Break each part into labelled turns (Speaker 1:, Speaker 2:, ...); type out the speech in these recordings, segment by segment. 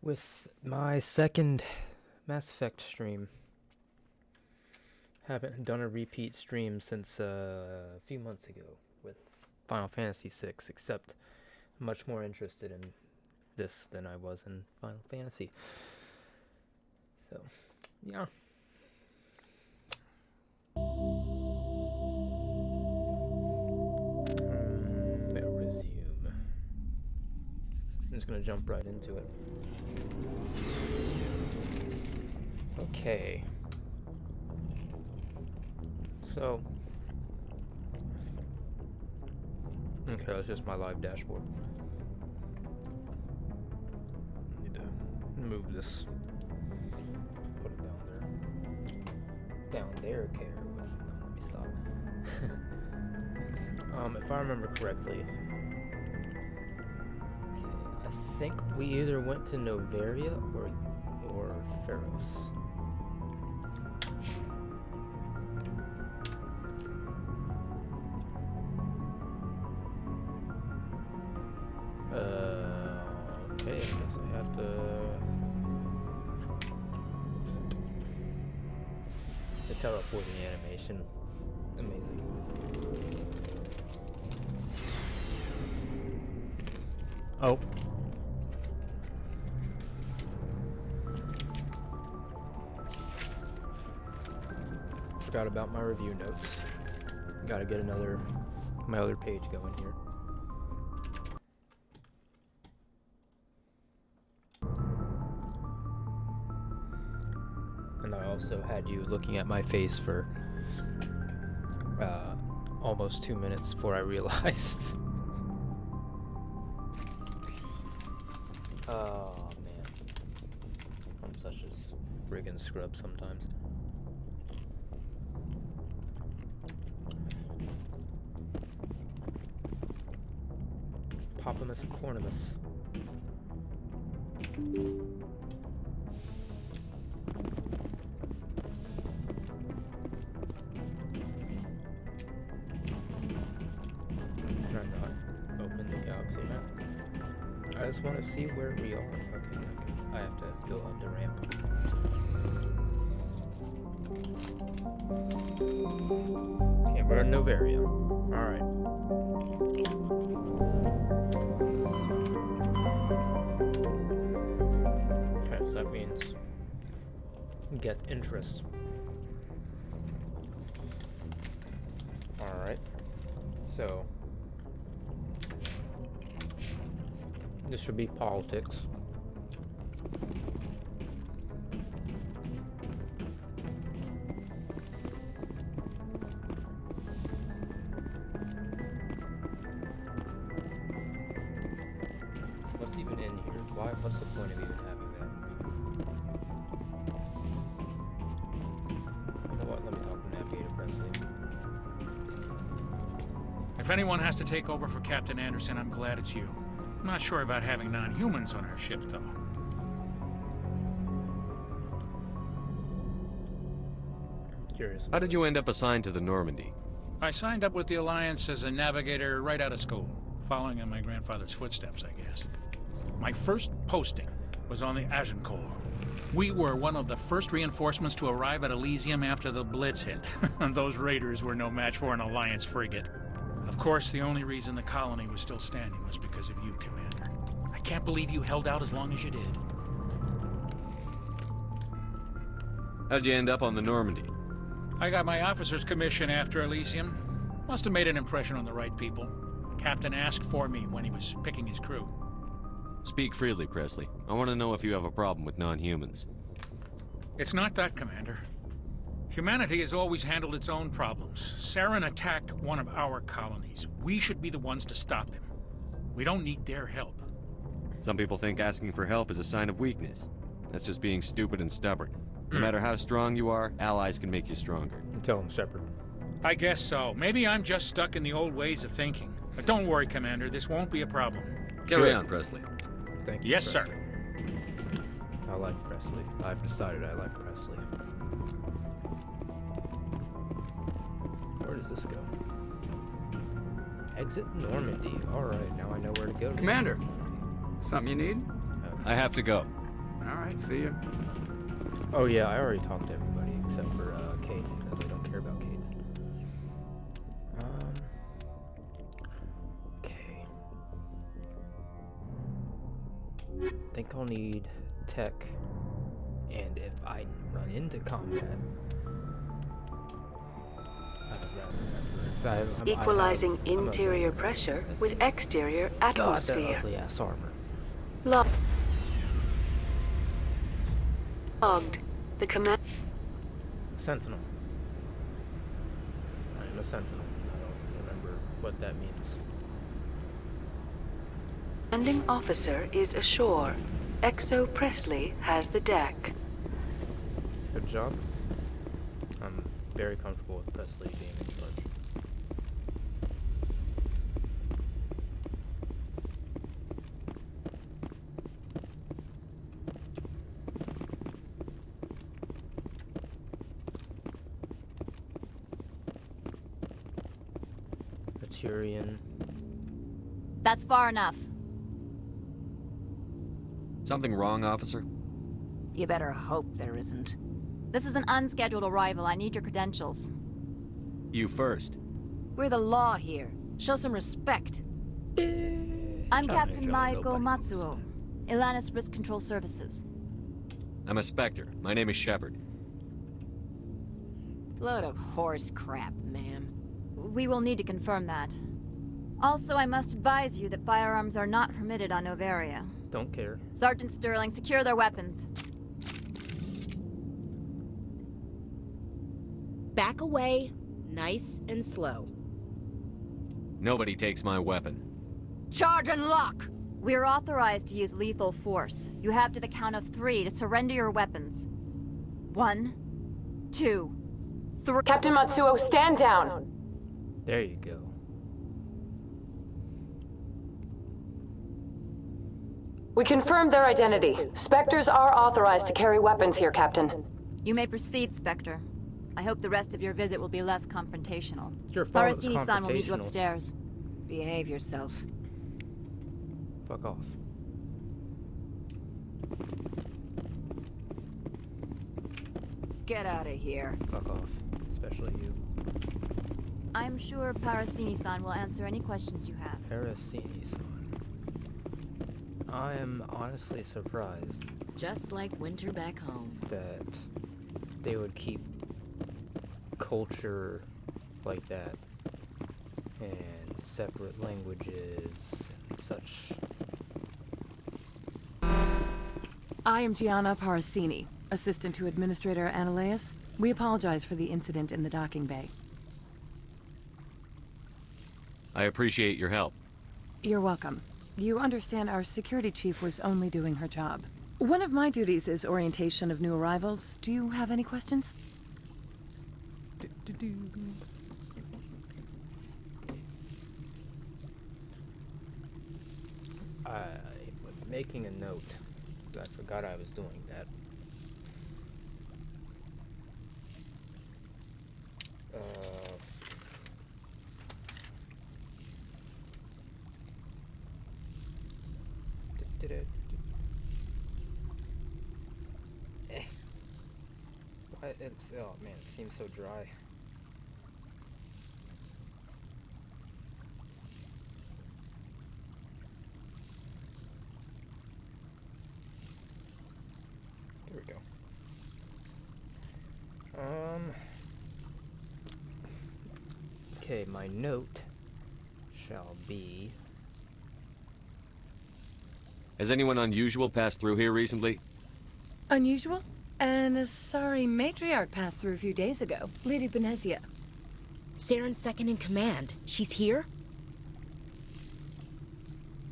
Speaker 1: with my second Mass Effect stream. Haven't done a repeat stream since a few months ago with Final Fantasy VI, except I'm much more interested in this than I was in Final Fantasy. So, yeah. Resume. I'm just gonna jump right into it. Okay. So, okay, that's just my live dashboard. Need to move this. Put it down there. Down there, care with. No, let me stop. If I remember correctly, okay, I think we either went to Novaria or Pharos. Okay, I guess I have to. The teleporting animation, amazing. Oh. Forgot about my review notes. Gotta get my other page going here. And I also had you looking at my face for almost 2 minutes before I realized. Oh man, I'm such a friggin' scrub sometimes. Popomus cornumus. Try not open the galaxy map. I just want to see where we are. Okay, I have to go up the ramp. Okay, we're in Novaria. Alright. Okay, so that means get interest. Alright. So this should be politics. What's even in here? What's the point of even having that? You know what? Let me talk to Navigator Presley.
Speaker 2: If anyone has to take over for Captain Anderson, I'm glad it's you. I'm not sure about having non-humans on our ship, though.
Speaker 1: Curious.
Speaker 3: How did you end up assigned to the Normandy?
Speaker 2: I signed up with the Alliance as a navigator right out of school, following in my grandfather's footsteps, I guess. My first posting was on the Agincourt. We were one of the first reinforcements to arrive at Elysium after the Blitz hit, and those raiders were no match for an Alliance frigate. Of course, the only reason the colony was still standing was because of you, Commander. I can't believe you held out as long as you did.
Speaker 3: How'd you end up on the Normandy?
Speaker 2: I got my officer's commission after Elysium. Must have made an impression on the right people. Captain asked for me when he was picking his crew.
Speaker 3: Speak freely, Presley. I want to know if you have a problem with non-humans.
Speaker 2: It's not that, Commander. Humanity has always handled its own problems. Saren attacked one of our colonies. We should be the ones to stop him. We don't need their help.
Speaker 3: Some people think asking for help is a sign of weakness. That's just being stupid and stubborn. No matter how strong you are, allies can make you stronger.
Speaker 1: Tell him, Shepard.
Speaker 2: I guess so. Maybe I'm just stuck in the old ways of thinking. But don't worry, Commander. This won't be a problem.
Speaker 3: Carry on, Presley.
Speaker 1: Thank you.
Speaker 2: Yes,
Speaker 1: Presley.
Speaker 2: sir.
Speaker 1: I like Presley. I've decided I like Presley. Where does this go? Exit Normandy. Alright, now I know where to go.
Speaker 4: Commander, something you need?
Speaker 3: I have to go.
Speaker 4: Alright, see ya.
Speaker 1: Oh yeah, I already talked to everybody except for Caden, because I don't care about Caden. Okay. I think I'll need tech, and if I run into combat,
Speaker 5: Equalizing interior pressure with exterior atmosphere.
Speaker 1: Ugly ass armor.
Speaker 5: Logged. The command.
Speaker 1: Sentinel. I'm a sentinel. I don't remember what that means.
Speaker 5: Commanding officer is ashore. Exo Presley has the deck.
Speaker 1: Good job. I'm very comfortable with Presley being in charge. Turian.
Speaker 6: That's far enough.
Speaker 3: Something wrong, officer?
Speaker 6: You better hope there isn't. This is an unscheduled arrival. I need your credentials.
Speaker 3: You first.
Speaker 6: We're the law here. Show some respect. I'm Captain Maiko Matsuo, Ilanis Risk Control Services.
Speaker 3: I'm a Spectre. My name is Shepard.
Speaker 6: Load of horse crap, ma'am. We will need to confirm that. Also, I must advise you that firearms are not permitted on Novaria.
Speaker 1: Don't care.
Speaker 6: Sergeant Sterling, secure their weapons.
Speaker 7: Back away, nice and slow.
Speaker 3: Nobody takes my weapon.
Speaker 6: Charge and lock! We are authorized to use lethal force. You have to the count of 3 to surrender your weapons. 1, 2, 3.
Speaker 8: Captain Matsuo, stand down!
Speaker 1: There you go.
Speaker 8: We confirmed their identity. Spectres are authorized to carry weapons here, Captain.
Speaker 6: You may proceed, Spectre. I hope the rest of your visit will be less confrontational.
Speaker 1: It's your fault it's
Speaker 6: Parasini-san will meet you
Speaker 1: confrontational.
Speaker 6: upstairs. Behave yourself.
Speaker 1: Fuck off.
Speaker 6: Get out of here.
Speaker 1: Fuck off. Especially you.
Speaker 6: I'm sure Parasini-san will answer any questions you have.
Speaker 1: Parasini-san. I am honestly surprised
Speaker 7: Just like winter back home.
Speaker 1: that they would keep culture like that and separate languages and such.
Speaker 9: I am Gianna Parasini, assistant to Administrator Ananias. We apologize for the incident in the docking bay.
Speaker 3: I appreciate your help.
Speaker 9: You're welcome. You understand our security chief was only doing her job. One of my duties is orientation of new arrivals. Do you have any questions?
Speaker 1: I was making a note. I forgot I was doing that. Why it's, oh man, it seems so dry. There we go. Okay, my note shall be...
Speaker 3: Has anyone unusual passed through here recently?
Speaker 9: Unusual? And a sorry matriarch passed through a few days ago. Lady Benezia.
Speaker 7: Saren's second in command. She's here?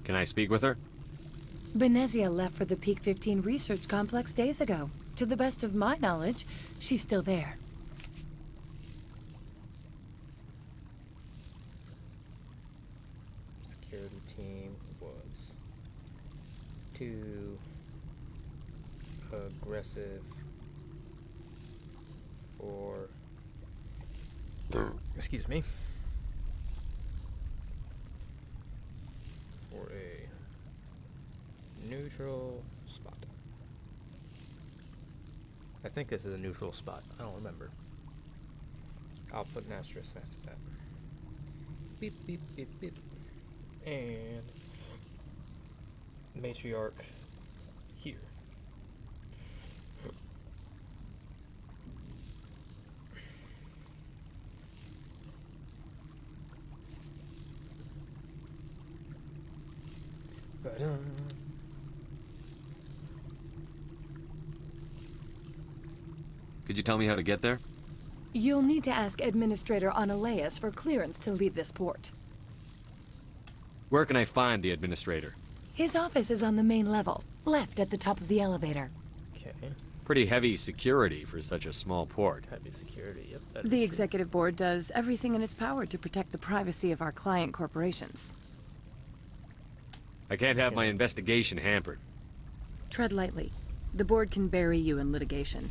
Speaker 3: Can I speak with her?
Speaker 9: Benezia left for the Peak 15 research complex days ago. To the best of my knowledge, she's still there.
Speaker 1: Security team was too aggressive for... Excuse me. For a neutral spot. I think this is a neutral spot. I don't remember. I'll put an asterisk next to that. Beep, beep, beep, beep. And matriarch here.
Speaker 3: Could you tell me how to get there?
Speaker 9: You'll need to ask Administrator Analeas for clearance to leave this port.
Speaker 3: Where can I find the administrator?
Speaker 9: His office is on the main level, left at the top of the elevator.
Speaker 1: Okay.
Speaker 3: Pretty heavy security for such a small port.
Speaker 1: Heavy security, yep. that is
Speaker 9: The
Speaker 1: true.
Speaker 9: Executive Board does everything in its power to protect the privacy of our client corporations.
Speaker 3: I can't have my investigation hampered.
Speaker 9: Tread lightly. The Board can bury you in litigation.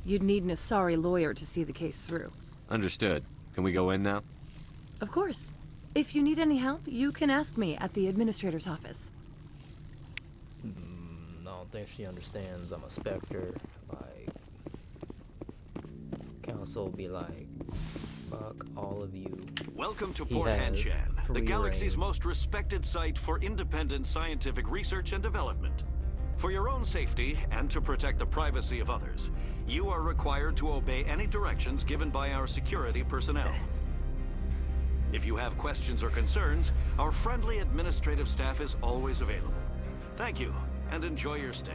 Speaker 9: You'd need an Asari lawyer to see the case through.
Speaker 3: Understood. Can we go in now?
Speaker 9: Of course. If you need any help, you can ask me at the Administrator's office.
Speaker 1: I don't think she understands. I'm a Spectre. Like, Council will be like, fuck all of you.
Speaker 4: Welcome to
Speaker 1: He
Speaker 4: Port
Speaker 1: has
Speaker 4: Hanshan, the
Speaker 1: free
Speaker 4: galaxy's
Speaker 1: reign.
Speaker 4: most respected site for independent scientific research and development. For your own safety and to protect the privacy of others, you are required to obey any directions given by our security personnel. If you have questions or concerns, our friendly administrative staff is always available. Thank you, and enjoy your stay.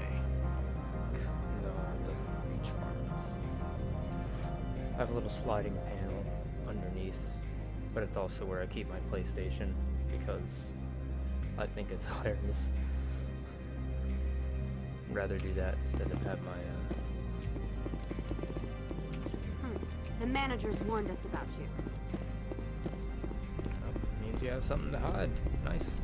Speaker 1: No, it doesn't reach far enough. I have a little sliding panel underneath, but it's also where I keep my PlayStation because I think it's hilarious. Rather do that instead of have my
Speaker 6: The managers warned us about you.
Speaker 1: means you have something to hide. Nice.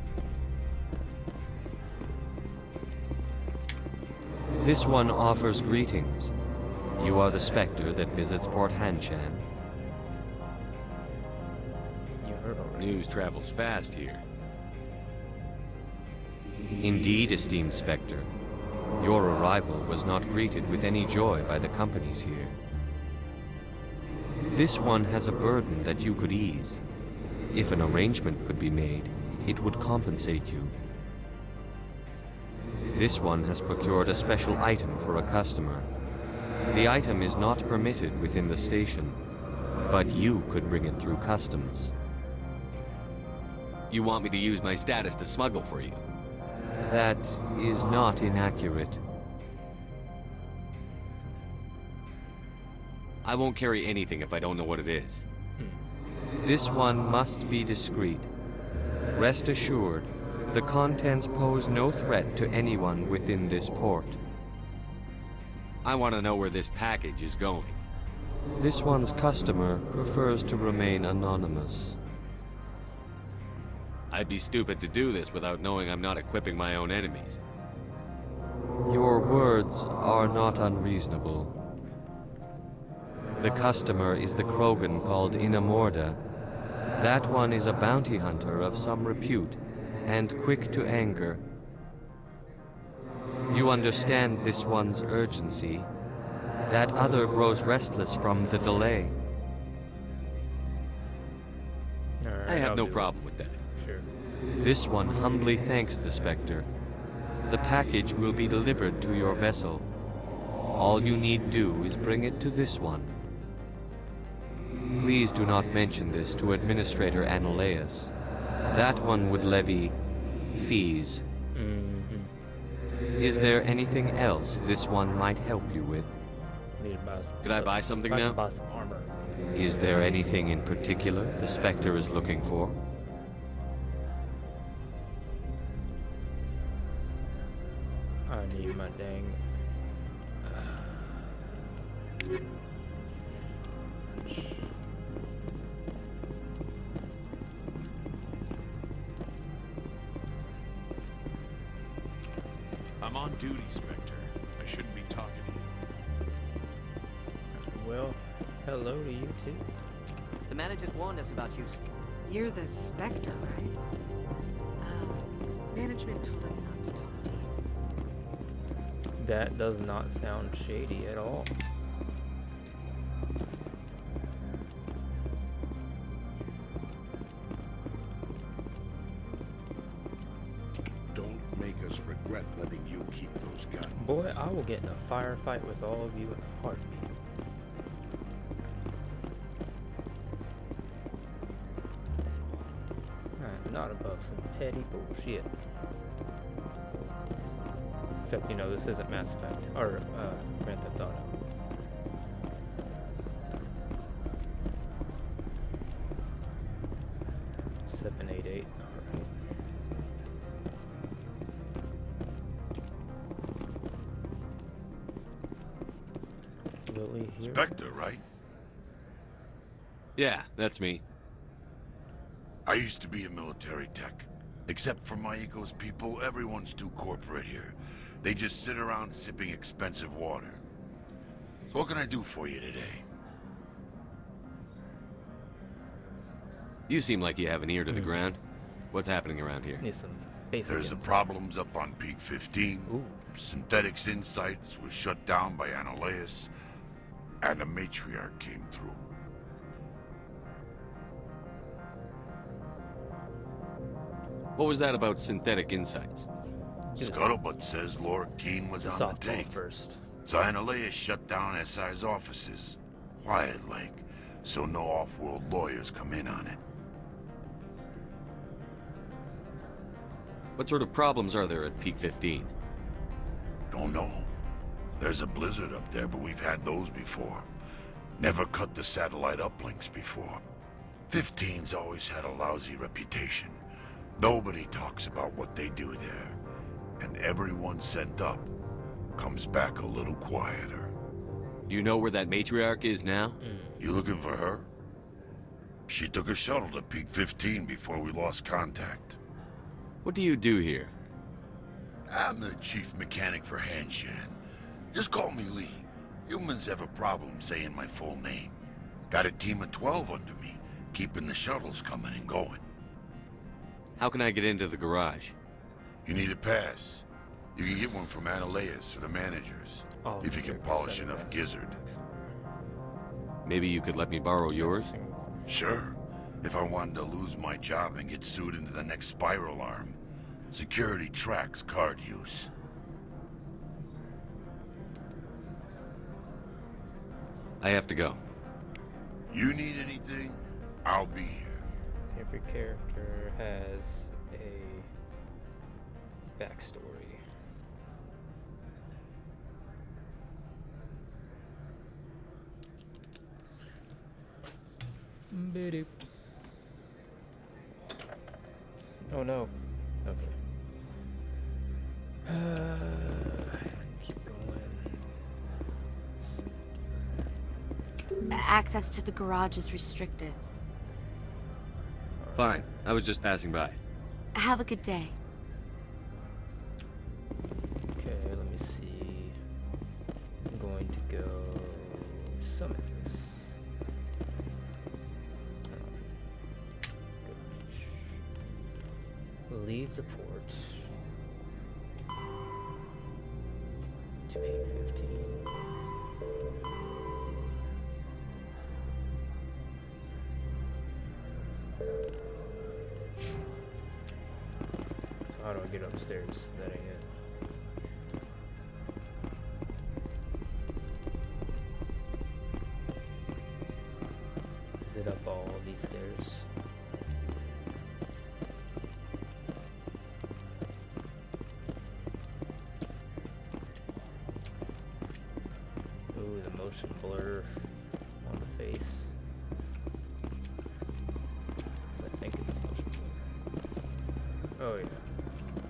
Speaker 3: This one offers greetings. You are the Spectre that visits Port Hanshan.
Speaker 1: You heard already.
Speaker 3: News travels fast here. Indeed, esteemed Spectre. Your arrival was not greeted with any joy by the companies here. This one has a burden that you could ease. If an arrangement could be made, it would compensate you. This one has procured a special item for a customer. The item is not permitted within the station, but you could bring it through customs. You want me to use my status to smuggle for you? That is not inaccurate. I won't carry anything if I don't know what it is. This one must be discreet. Rest assured, the contents pose no threat to anyone within this port. I want to know where this package is going. This one's customer prefers to remain anonymous. I'd be stupid to do this without knowing I'm not equipping my own enemies. Your words are not unreasonable. The customer is the Krogan called Inamorda. That one is a bounty hunter of some repute, and quick to anger. You understand this one's urgency. That other grows restless from the delay.
Speaker 1: Alright,
Speaker 3: I have
Speaker 1: I'll
Speaker 3: no
Speaker 1: do
Speaker 3: problem with that.
Speaker 1: it. Sure.
Speaker 3: This one humbly thanks the Spectre. The package will be delivered to your vessel. All you need do is bring it to this one. Please do not mention this to Administrator Analeas. That one would levy fees. Is there anything else this one might help you with?
Speaker 1: Need to buy some
Speaker 3: Could I buy something
Speaker 1: if I can
Speaker 3: now?
Speaker 1: buy some armor.
Speaker 3: Is there anything in particular the Spectre is looking for?
Speaker 1: I need my dang.
Speaker 2: I'm on duty, Spectre. I shouldn't be talking to you.
Speaker 1: Well, hello to you too.
Speaker 10: The managers warned us about you.
Speaker 11: You're the Spectre, right? Management told us not to talk to you.
Speaker 1: That does not sound shady at all.
Speaker 12: Don't make us regret letting you keep those guns.
Speaker 1: Boy, I will get in a firefight with all of you in a heartbeat. I'm not above some petty bullshit. Except, you know, this isn't Mass Effect, or Grand Theft Auto. $788. Alright. Lily here.
Speaker 12: Spectre, right?
Speaker 3: Yeah, that's me.
Speaker 12: I used to be a military tech. Except for my eco's people, everyone's too corporate here. They just sit around sipping expensive water. So what can I do for you today?
Speaker 3: You seem like you have an ear to the ground. What's happening around here?
Speaker 1: Need some basic
Speaker 12: There's the
Speaker 1: insight.
Speaker 12: problems up on Peak 15.
Speaker 1: Ooh.
Speaker 12: Synthetics Insights was shut down by Annihilus, and the Matriarch came through.
Speaker 3: What was that about synthetic insights?
Speaker 12: Scuttlebutt says Laura Keene was on the
Speaker 1: Softball
Speaker 12: take.
Speaker 1: first.
Speaker 12: So Annihilus shut down SI's offices, quiet-like, so no off-world lawyers come in on it.
Speaker 3: What sort of problems are there at Peak 15?
Speaker 12: Don't know. There's a blizzard up there, but we've had those before. Never cut the satellite uplinks before. 15's always had a lousy reputation. Nobody talks about what they do there. And everyone sent up comes back a little quieter.
Speaker 3: Do you know where that matriarch is now?
Speaker 12: You looking for her? She took a shuttle to Peak 15 before we lost contact.
Speaker 3: What do you do here?
Speaker 12: I'm the chief mechanic for Hanshan. Just call me Lee. Humans have a problem saying my full name. Got a team of 12 under me, keeping the shuttles coming and going.
Speaker 3: How can I get into the garage?
Speaker 12: You need a pass. You can get one from Annihilus or the managers, if you can polish enough gizzard.
Speaker 3: Maybe you could let me borrow yours?
Speaker 12: Sure. If I wanted to lose my job and get sued into the next spiral arm. Security tracks card use.
Speaker 3: I have to go.
Speaker 12: You need anything? I'll be here.
Speaker 1: Every character has a backstory. Boop. Oh no. Okay. Keep going.
Speaker 6: Access to the garage is restricted.
Speaker 3: Fine. I was just passing by.
Speaker 6: Have a good day.
Speaker 1: Okay, let me see. I'm going to go summon this. Leave the port to P15. So how do I get upstairs? That ain't it. Is it up all these stairs? Ooh, the motion blur on the face. So I think it's motion blur. Oh yeah.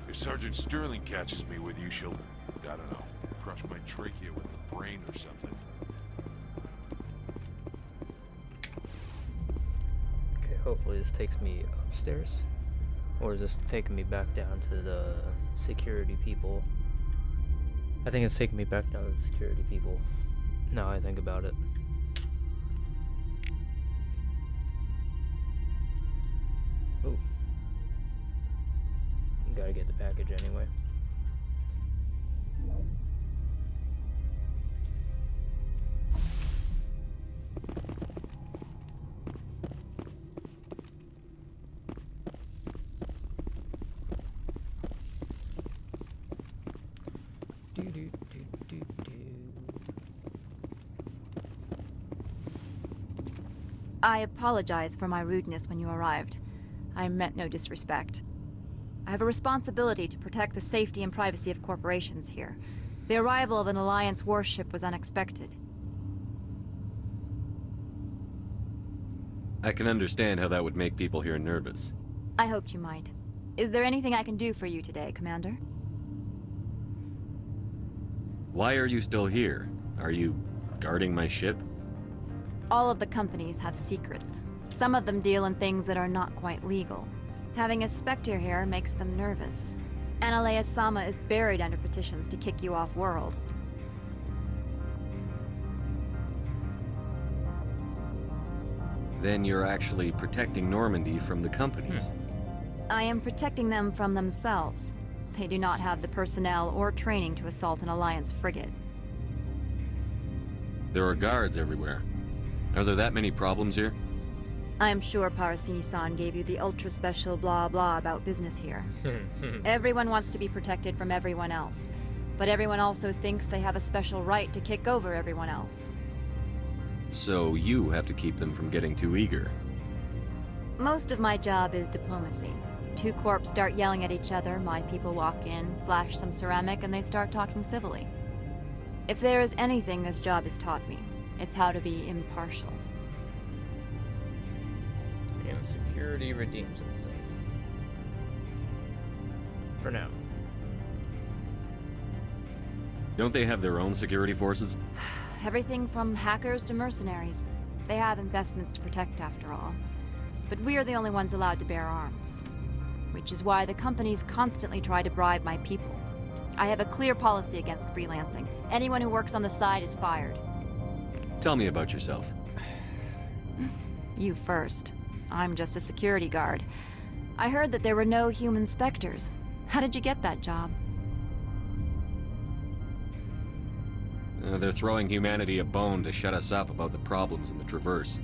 Speaker 13: If Sergeant Sterling catches me with you, she'll, I don't know, crush my trachea with her brain or something.
Speaker 1: Okay, hopefully this takes me upstairs. Or is this taking me back down to the security people? I think it's taking me back down to the security people. Now I think about it. Oh. Gotta get the package anyway.
Speaker 6: I apologize for my rudeness when you arrived. I meant no disrespect. I have a responsibility to protect the safety and privacy of corporations here. The arrival of an Alliance warship was unexpected.
Speaker 3: I can understand how that would make people here nervous.
Speaker 6: I hoped you might. Is there anything I can do for you today, Commander?
Speaker 3: Why are you still here? Are you guarding my ship?
Speaker 6: All of the companies have secrets. Some of them deal in things that are not quite legal. Having a Spectre here makes them nervous. Analea-sama is buried under petitions to kick you off-world.
Speaker 3: Then you're actually protecting Normandy from the companies.
Speaker 6: I am protecting them from themselves. They do not have the personnel or training to assault an Alliance frigate.
Speaker 3: There are guards everywhere. Are there that many problems here?
Speaker 6: I am sure Parasini-san gave you the ultra-special blah-blah about business here. Everyone wants to be protected from everyone else, but everyone also thinks they have a special right to kick over everyone else.
Speaker 3: So you have to keep them from getting too eager.
Speaker 6: Most of my job is diplomacy. Two corps start yelling at each other, my people walk in, flash some ceramic, and they start talking civilly. If there is anything this job has taught me, it's how to be impartial.
Speaker 1: And security redeems itself. For now.
Speaker 3: Don't they have their own security forces?
Speaker 6: Everything from hackers to mercenaries. They have investments to protect after all. But we are the only ones allowed to bear arms. Which is why the companies constantly try to bribe my people. I have a clear policy against freelancing. Anyone who works on the side is fired.
Speaker 3: Tell me about yourself.
Speaker 6: You first. I'm just a security guard. I heard that there were no human specters. How did you get that job?
Speaker 3: They're throwing humanity a bone to shut us up about the problems in the Traverse.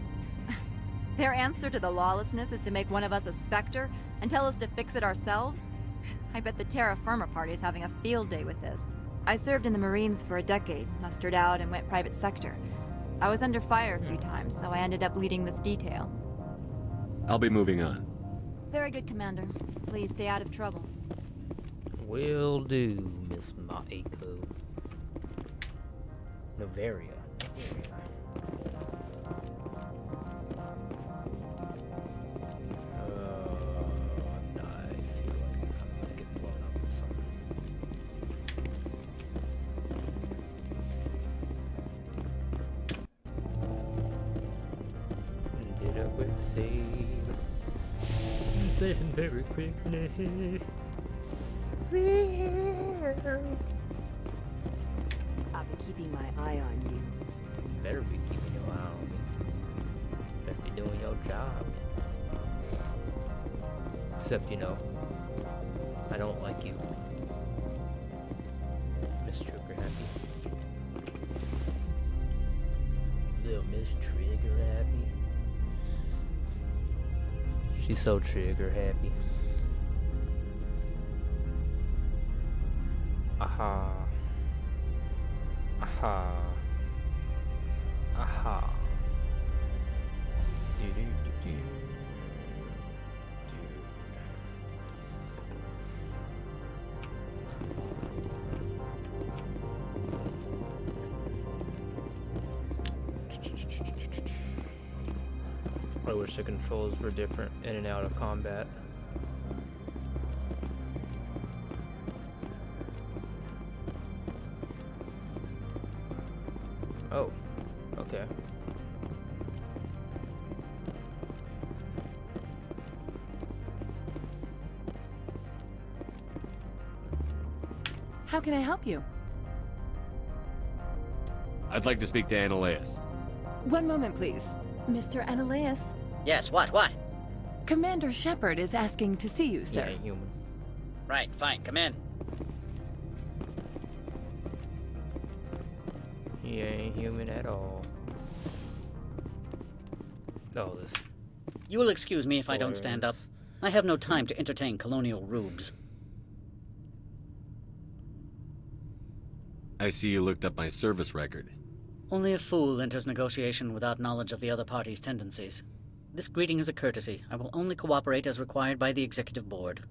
Speaker 6: Their answer to the lawlessness is to make one of us a specter and tell us to fix it ourselves? I bet the Terra Firma Party is having a field day with this. I served in the Marines for a decade, mustered out, and went private sector. I was under fire a few times, so I ended up leading this detail.
Speaker 3: I'll be moving on.
Speaker 6: Very good, Commander. Please stay out of trouble.
Speaker 1: Will do, Miss Maiko. Novaria. I feel like this I'm gonna get blown up with something. Did a quick save. Saving very quickly.
Speaker 11: I'll be keeping my eye on you.
Speaker 1: Better be keeping your eye on me. Better be doing your job. Except, you know, I don't like you. Miss Trigger Happy. Little Miss Trigger Happy. She's so trigger happy. Aha. Aha. Aha. Do do do do. I wish the controls were different in and out of combat. Oh, okay.
Speaker 9: How can I help you?
Speaker 3: I'd like to speak to Annaleas.
Speaker 9: One moment, please. Mr. Annaleas.
Speaker 10: Yes, what?
Speaker 9: Commander Shepard is asking to see you, sir.
Speaker 1: Yeah, human.
Speaker 10: Right, fine, come in.
Speaker 1: He ain't human at all. Oh, this.
Speaker 10: You will excuse me if I don't stand up. I have no time to entertain colonial rubes.
Speaker 14: I see you looked up my service record.
Speaker 10: Only a fool enters negotiation without knowledge of the other party's tendencies. This greeting is a courtesy. I will only cooperate as required by the Executive Board.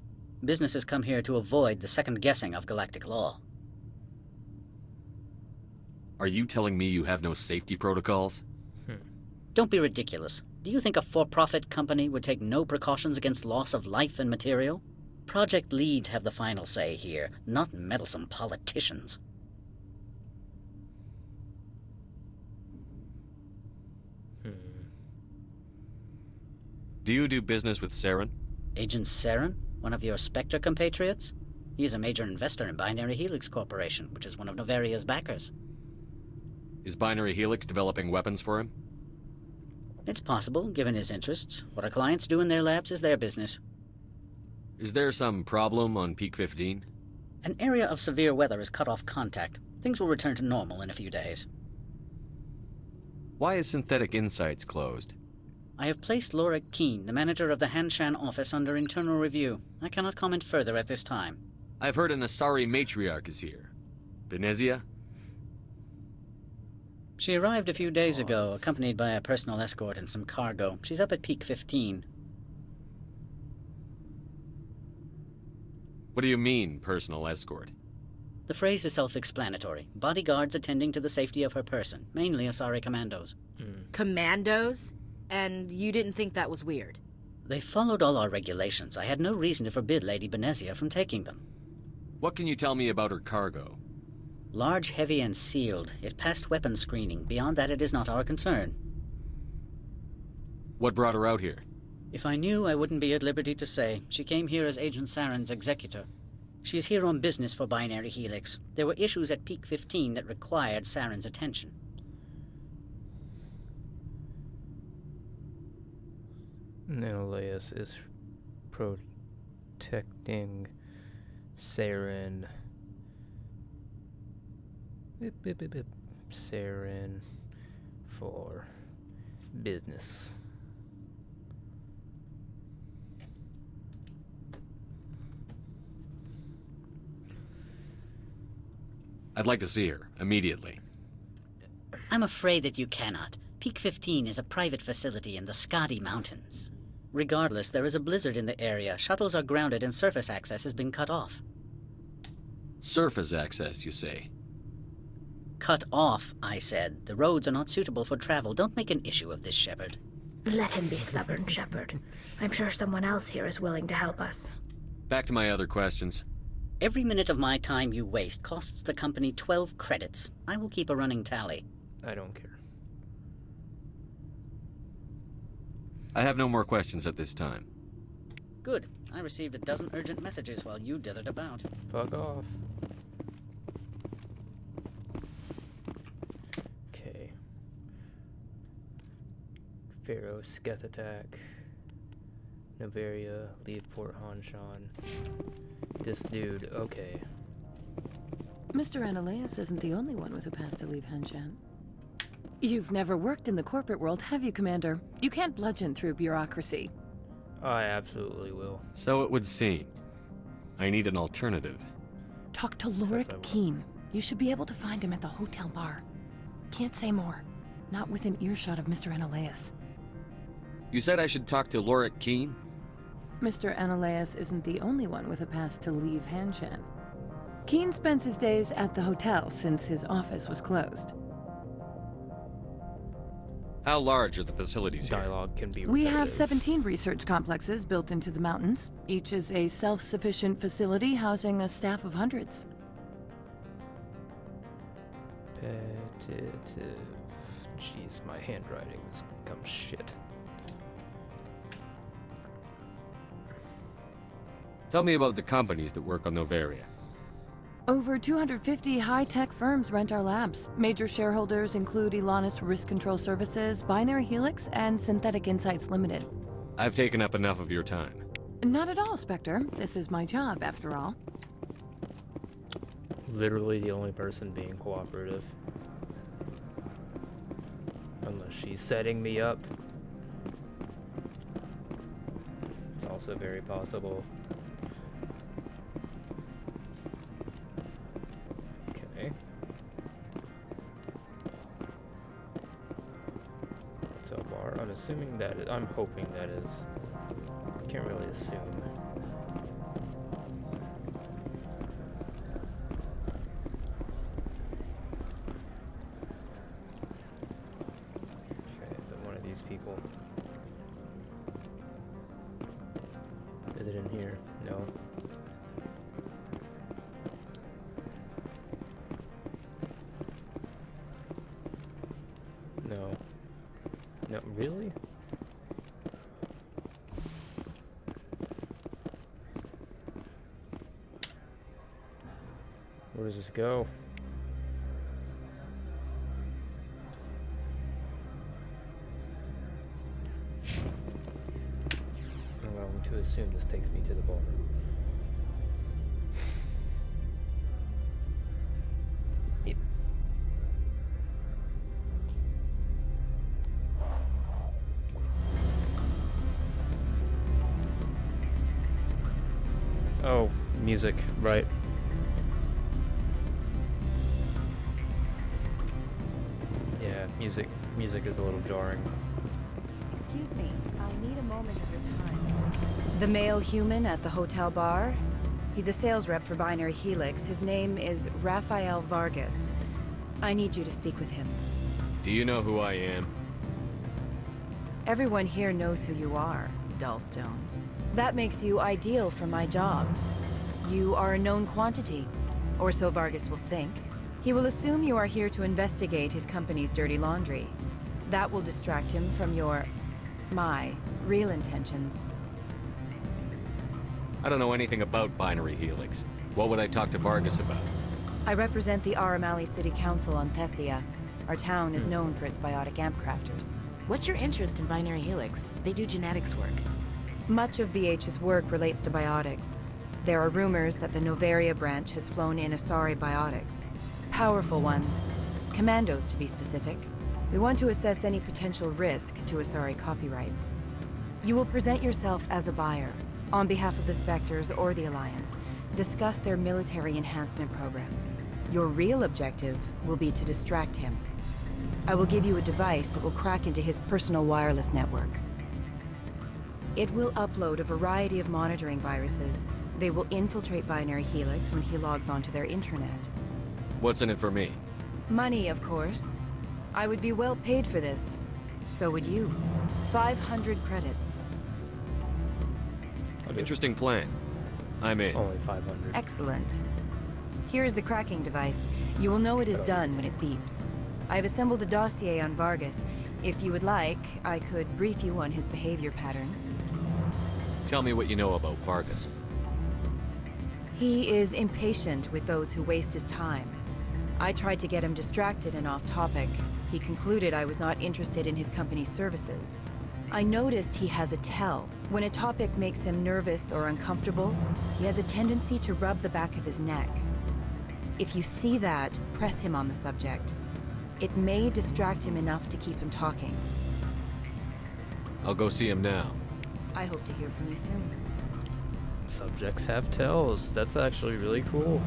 Speaker 10: Businesses come here to avoid the second guessing of galactic law.
Speaker 14: Are you telling me you have no safety protocols?
Speaker 10: Don't be ridiculous. Do you think a for-profit company would take no precautions against loss of life and material? Project leads have the final say here, not meddlesome politicians.
Speaker 14: Do you do business with Saren?
Speaker 10: Agent Saren? One of your Spectre compatriots? He is a major investor in Binary Helix Corporation, which is one of Novaria's backers.
Speaker 14: Is Binary Helix developing weapons for him?
Speaker 10: It's possible, given his interests. What our clients do in their labs is their business.
Speaker 14: Is there some problem on Peak 15?
Speaker 10: An area of severe weather has cut off contact. Things will return to normal in a few days.
Speaker 14: Why is Synthetic Insights closed?
Speaker 10: I have placed Laura Keene, the manager of the Hanshan office, under internal review. I cannot comment further at this time.
Speaker 14: I've heard an Asari matriarch is here. Benezia?
Speaker 10: She arrived a few days ago, accompanied by a personal escort and some cargo. She's up at Peak 15.
Speaker 14: What do you mean, personal escort?
Speaker 10: The phrase is self-explanatory. Bodyguards attending to the safety of her person, mainly Asari commandos.
Speaker 7: Commandos? And you didn't think that was weird?
Speaker 10: They followed all our regulations. I had no reason to forbid Lady Benezia from taking them.
Speaker 14: What can you tell me about her cargo?
Speaker 10: Large, heavy, and sealed. It passed weapons screening. Beyond that, it is not our concern.
Speaker 14: What brought her out here?
Speaker 10: If I knew, I wouldn't be at liberty to say. She came here as Agent Saren's executor. She is here on business for Binary Helix. There were issues at Peak 15 that required Saren's attention.
Speaker 1: Menelaus is protecting Saren. Saren for business.
Speaker 14: I'd like to see her, immediately.
Speaker 10: I'm afraid that you cannot. Peak 15 is a private facility in the Skadi Mountains. Regardless, there is a blizzard in the area. Shuttles are grounded and surface access has been cut off.
Speaker 14: Surface access, you say?
Speaker 10: Cut off, I said. The roads are not suitable for travel. Don't make an issue of this, Shepard.
Speaker 15: Let him be stubborn, Shepard. I'm sure someone else here is willing to help us.
Speaker 14: Back to my other questions.
Speaker 10: Every minute of my time you waste costs the company 12 credits. I will keep a running tally.
Speaker 1: I don't care.
Speaker 14: I have no more questions at this time.
Speaker 10: Good. I received a dozen urgent messages while you dithered about.
Speaker 1: Fuck off. Okay. Pharaoh, Sketh attack. Novaria, leave Port Hanshan. This dude, okay.
Speaker 9: Mr. Ananias isn't the only one with a pass to leave Hanshan. You've never worked in the corporate world, have you, Commander? You can't bludgeon through bureaucracy.
Speaker 1: I absolutely will.
Speaker 14: So it would seem. I need an alternative.
Speaker 9: Talk to Lorik Keene. You should be able to find him at the hotel bar. Can't say more. Not within earshot of Mr. Ananias.
Speaker 14: You said I should talk to Lorik Keene?
Speaker 9: Mr. Ananias isn't the only one with a pass to leave Hanshan. Keene spends his days at the hotel since his office was closed.
Speaker 14: How large are the facilities here?
Speaker 1: Dialogue can be
Speaker 9: We
Speaker 1: repetitive.
Speaker 9: have 17 research complexes built into the mountains. Each is a self-sufficient facility housing a staff of hundreds.
Speaker 1: Repetitive. Jeez, my handwriting has become shit.
Speaker 14: Tell me about the companies that work on Novaria.
Speaker 9: Over 250 high-tech firms rent our labs. Major shareholders include Elanis Risk Control Services, Binary Helix, and Synthetic Insights Limited.
Speaker 14: I've taken up enough of your time.
Speaker 9: Not at all, Spectre. This is my job, after all.
Speaker 1: Literally the only person being cooperative. Unless she's setting me up. It's also very possible. Okay. hotel bar. I'm assuming that I'm hoping that is. Can't really assume. Okay, is it one of these people? Is it in here? No. No. No, really? Where does this go? I'm going to assume this takes me to the bar. Yep. Oh, music, right. Yeah, music is a little jarring.
Speaker 11: Excuse me, I need a moment of your time. The male human at the hotel bar? He's a sales rep for Binary Helix. His name is Rafael Vargas. I need you to speak with him.
Speaker 14: Do you know who I am?
Speaker 11: Everyone here knows who you are, Dullstone. That makes you ideal for my job. You are a known quantity, or so Vargas will think. He will assume you are here to investigate his company's dirty laundry. That will distract him from my real intentions.
Speaker 14: I don't know anything about Binary Helix. What would I talk to Vargas about?
Speaker 11: I represent the Aramali City Council on Thessia. Our town is known for its biotic amp crafters.
Speaker 7: What's your interest in Binary Helix? They do genetics work.
Speaker 11: Much of BH's work relates to biotics. There are rumors that the Novaria branch has flown in Asari biotics. Powerful ones. Commandos, to be specific. We want to assess any potential risk to Asari copyrights. You will present yourself as a buyer, on behalf of the Spectres or the Alliance. Discuss their military enhancement programs. Your real objective will be to distract him. I will give you a device that will crack into his personal wireless network. It will upload a variety of monitoring viruses. They will infiltrate Binary Helix when he logs onto their intranet.
Speaker 14: What's in it for me?
Speaker 11: Money, of course. I would be well paid for this. So would you. 500 credits.
Speaker 14: Interesting plan. I'm in.
Speaker 1: Only 500.
Speaker 11: Excellent. Here is the cracking device. You will know it is done when it beeps. I've assembled a dossier on Vargas. If you would like, I could brief you on his behavior patterns.
Speaker 14: Tell me what you know about Vargas.
Speaker 11: He is impatient with those who waste his time. I tried to get him distracted and off topic. He concluded I was not interested in his company's services. I noticed he has a tell. When a topic makes him nervous or uncomfortable, he has a tendency to rub the back of his neck. If you see that, press him on the subject. It may distract him enough to keep him talking.
Speaker 14: I'll go see him now.
Speaker 11: I hope to hear from you soon.
Speaker 1: Subjects have tells. That's actually really cool.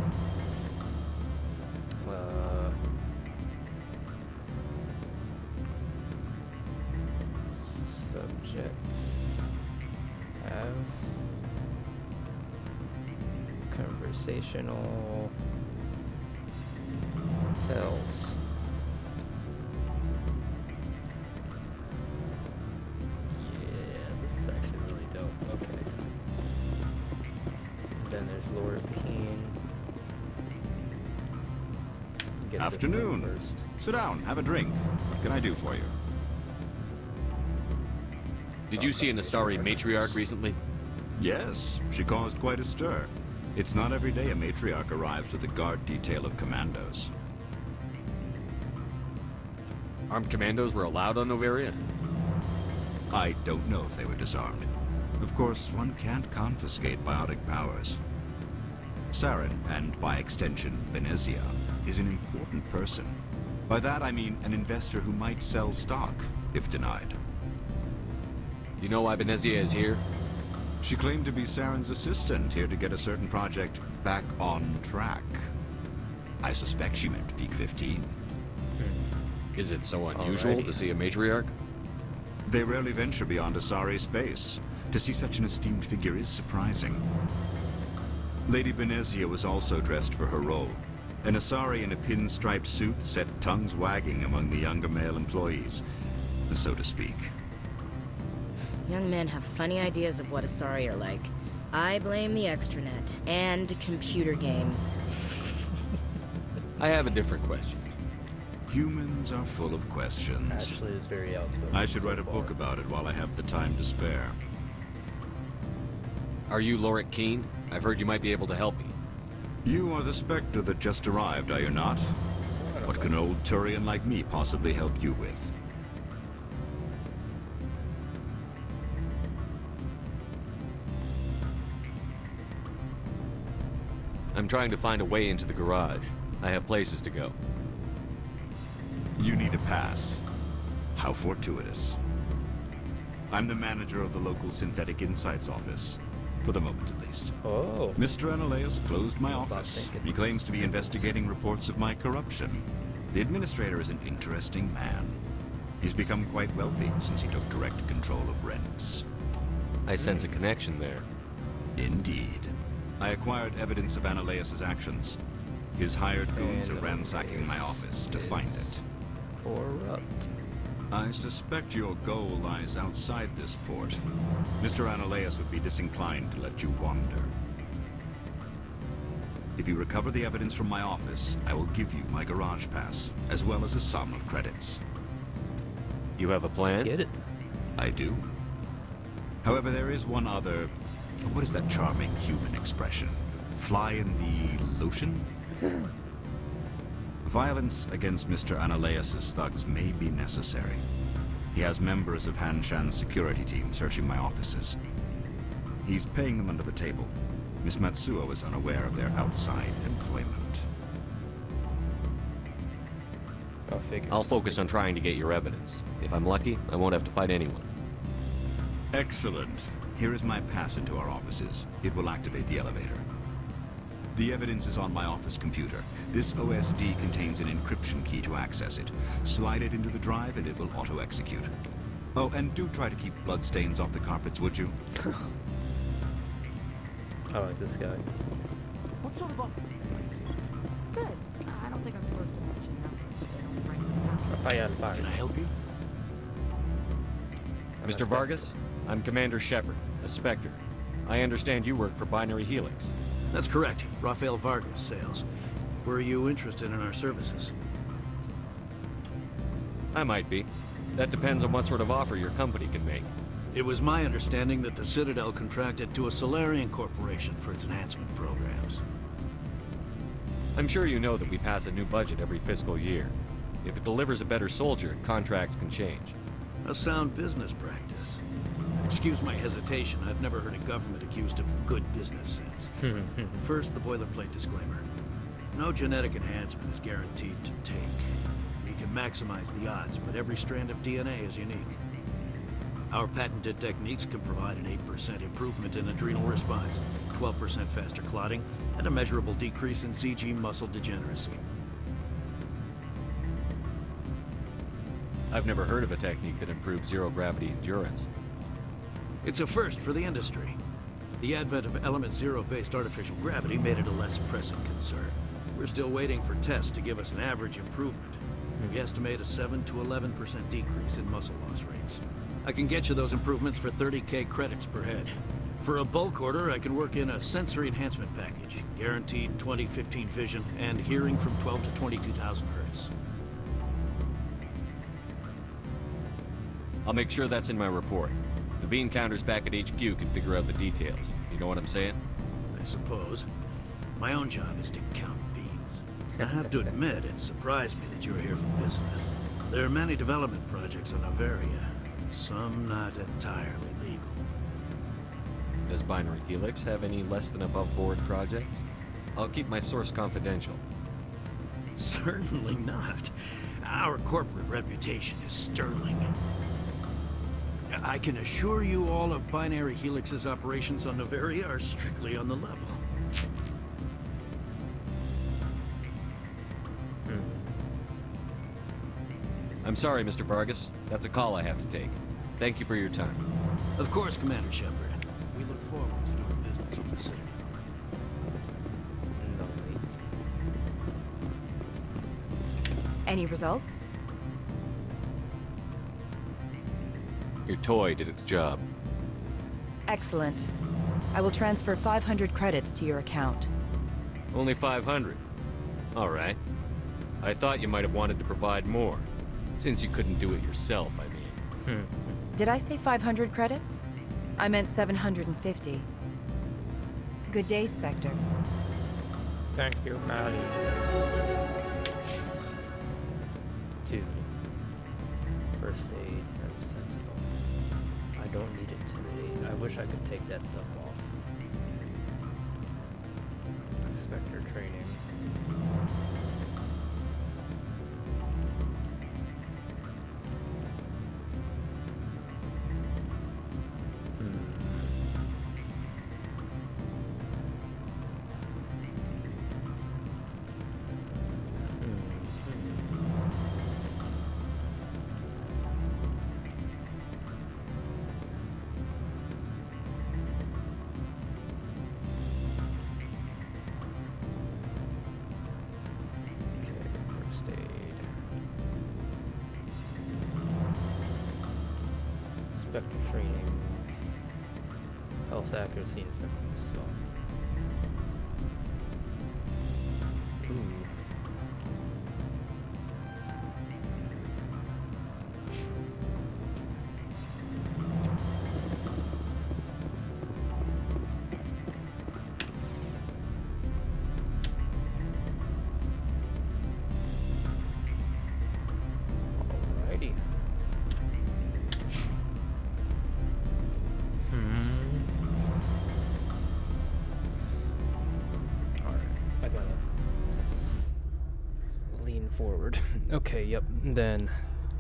Speaker 1: Subjects have conversational tells. Yeah, this is actually really dope. Okay. Then there's Lord Keen. Get this
Speaker 16: Afternoon.
Speaker 1: one first.
Speaker 16: Sit down, have a drink. What can I do for you?
Speaker 14: Did you see an Asari matriarch recently?
Speaker 16: Yes, she caused quite a stir. It's not every day a matriarch arrives with a guard detail of commandos.
Speaker 14: Armed commandos were allowed on Novaria?
Speaker 16: I don't know if they were disarmed. Of course, one can't confiscate biotic powers. Saren, and by extension, Venezia, is an important person. By that I mean an investor who might sell stock, if denied.
Speaker 14: You know why Venezia is here?
Speaker 16: She claimed to be Saren's assistant, here to get a certain project back on track. I suspect she meant Peak 15.
Speaker 14: Is it so unusual to see a matriarch?
Speaker 16: They rarely venture beyond Asari space. To see such an esteemed figure is surprising. Lady Benezia was also dressed for her role. An Asari in a pinstriped suit set tongues wagging among the younger male employees, so to speak.
Speaker 7: Young men have funny ideas of what Asari are like. I blame the extranet and computer games.
Speaker 14: I have a different question.
Speaker 16: Humans are full of questions.
Speaker 1: Ashley is very outspoken.
Speaker 16: I should write a book about it while I have the time to spare.
Speaker 14: Are you Lorik Keen? I've heard you might be able to help me.
Speaker 16: You are the Spectre that just arrived, are you not? What can an old Turian like me possibly help you with?
Speaker 14: I'm trying to find a way into the garage. I have places to go.
Speaker 16: You need a pass. How fortuitous. I'm the manager of the local Synthetic Insights office. For the moment, at least.
Speaker 1: Oh.
Speaker 16: Mr. Analeus closed my office. He claims to be investigating reports of my corruption. The administrator is an interesting man. He's become quite wealthy since he took direct control of rents.
Speaker 14: I sense a connection there.
Speaker 16: Indeed. I acquired evidence of Analeus's actions. His hired goons are ransacking my office to find it.
Speaker 1: Corrupt.
Speaker 16: I suspect your goal lies outside this port. Mr. Analeus would be disinclined to let you wander. If you recover the evidence from my office, I will give you my garage pass, as well as a sum of credits.
Speaker 14: You have a plan?
Speaker 1: Let's get it.
Speaker 16: I do. However, there is one other... What is that charming human expression? Fly in the lotion? Violence against Mr. Analeus's thugs may be necessary. He has members of Han Shan's security team searching my offices. He's paying them under the table. Miss Matsuo is unaware of their outside employment.
Speaker 14: I'll focus on trying to get your evidence. If I'm lucky, I won't have to fight anyone.
Speaker 16: Excellent. Here is my pass into our offices. It will activate the elevator. The evidence is on my office computer. This OSD contains an encryption key to access it. Slide it into the drive and it will auto-execute. Oh, and do try to keep bloodstains off the carpets, would you?
Speaker 1: I like this guy.
Speaker 17: What sort of offer? Good. I don't think I'm supposed to mention numbers. They don't bring them down.
Speaker 13: Can I help you?
Speaker 14: Mr. Vargas, I'm Commander Shepard, a Spectre. I understand you work for Binary Helix.
Speaker 18: That's correct. Rafael Vargas, sales. Were you interested in our services?
Speaker 14: I might be. That depends on what sort of offer your company can make.
Speaker 18: It was my understanding that the Citadel contracted to a Solarian corporation for its enhancement programs.
Speaker 14: I'm sure you know that we pass a new budget every fiscal year. If it delivers a better soldier, contracts can change.
Speaker 18: A sound business practice. Excuse my hesitation, I've never heard a government accused of good business sense. First, the boilerplate disclaimer. No genetic enhancement is guaranteed to take. We can maximize the odds, but every strand of DNA is unique. Our patented techniques can provide an 8% improvement in adrenal response, 12% faster clotting, and a measurable decrease in CG muscle degeneracy.
Speaker 14: I've never heard of a technique that improves zero-gravity endurance.
Speaker 18: It's a first for the industry. The advent of element zero-based artificial gravity made it a less pressing concern. We're still waiting for tests to give us an average improvement. We estimate a 7 to 11% decrease in muscle loss rates. I can get you those improvements for 30K credits per head. For a bulk order, I can work in a sensory enhancement package, guaranteed 20/15 vision, and hearing from 12 to 22,000 hertz.
Speaker 14: I'll make sure that's in my report. The bean counters back at HQ can figure out the details. You know what I'm saying?
Speaker 18: I suppose. My own job is to count beans. I have to admit, it surprised me that you were here for business. There are many development projects on Noveria, some not entirely legal.
Speaker 14: Does Binary Helix have any less than above-board projects? I'll keep my source confidential.
Speaker 18: Certainly not. Our corporate reputation is sterling. I can assure you all of Binary Helix's operations on Noveria are strictly on the level.
Speaker 14: I'm sorry, Mr. Vargas. That's a call I have to take. Thank you for your time.
Speaker 18: Of course, Commander Shepard. We look forward to doing business with the Citadel.
Speaker 11: Any results?
Speaker 14: Your toy did its job.
Speaker 11: Excellent. I will transfer 500 credits to your account.
Speaker 14: Only 500. All right. I thought you might have wanted to provide more, since you couldn't do it yourself, I mean.
Speaker 11: Did I say 500 credits? I meant 750. Good day, Spectre.
Speaker 1: Thank you, Maddie. 2. First aid and sensible. I don't need it today. I wish I could take that stuff off. Spectre training. Spectre training, health accuracy and effectiveness. Ooh. Alrighty. Forward. Okay, yep. Then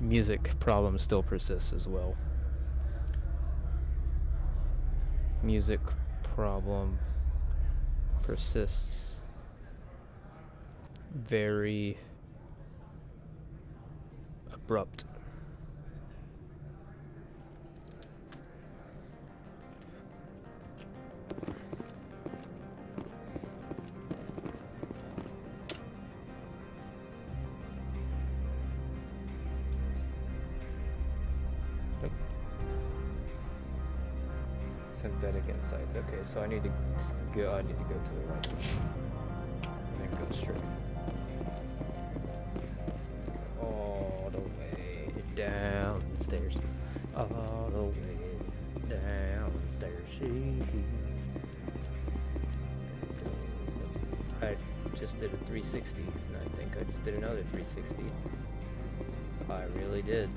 Speaker 1: music problem still persists as well. Music problem persists. Very abrupt. Synthetic insights. Okay, so I need to go. I need to go to the right and then go straight all the way downstairs. All the way downstairs. I just did a 360, and I think I just did another 360. I really did.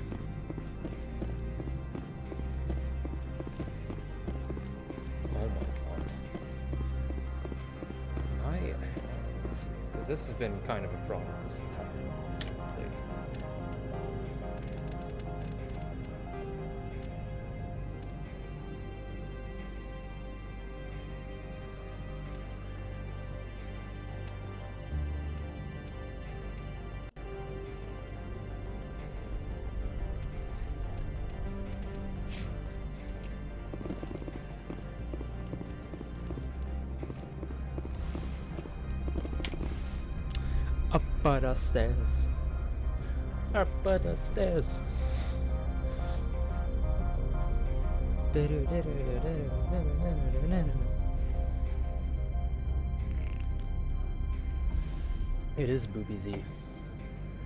Speaker 1: This has been kind of a problem this entire place. Up the stairs. Up the stairs. It is Booby Z.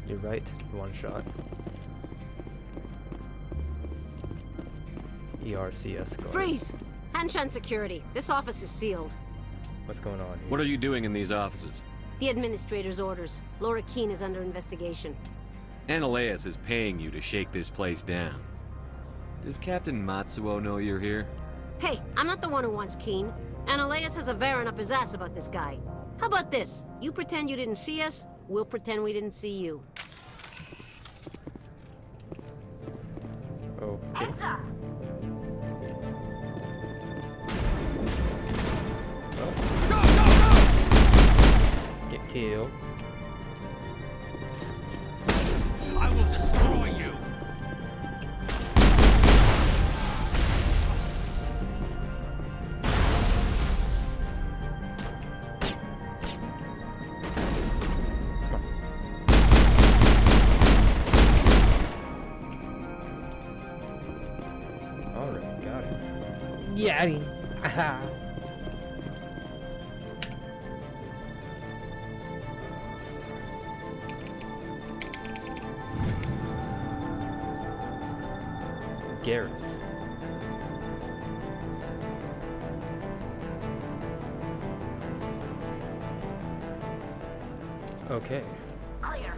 Speaker 1: You're right. One shot. ERCS guard.
Speaker 19: Freeze! Hanshan security. This office is sealed.
Speaker 1: What's going on here?
Speaker 14: What are you doing in these offices?
Speaker 19: The administrator's orders. Laura Keene is under investigation.
Speaker 14: Analeus is paying you to shake this place down. Does Captain Matsuo know you're here?
Speaker 19: Hey, I'm not the one who wants Keene. Analeus has a Varen up his ass about this guy. How about this? You pretend you didn't see us, we'll pretend we didn't see you.
Speaker 1: Oh.
Speaker 19: Heads up!
Speaker 1: Get killed.
Speaker 20: I will destroy you.
Speaker 1: Yeah. Aha. Gareth. Okay.
Speaker 15: Clear.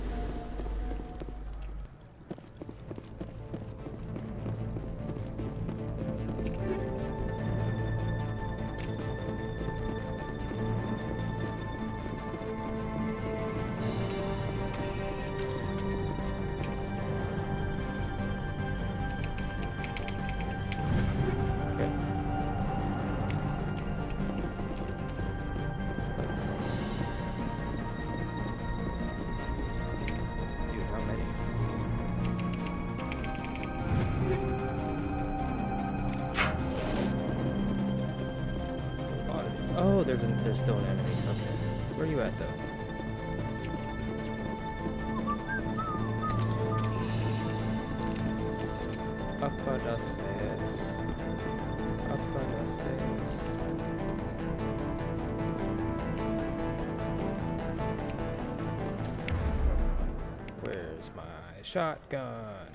Speaker 1: Oh, there's still an enemy. Okay. Where are you at, though? Up the stairs. Up the stairs. Where's my shotgun?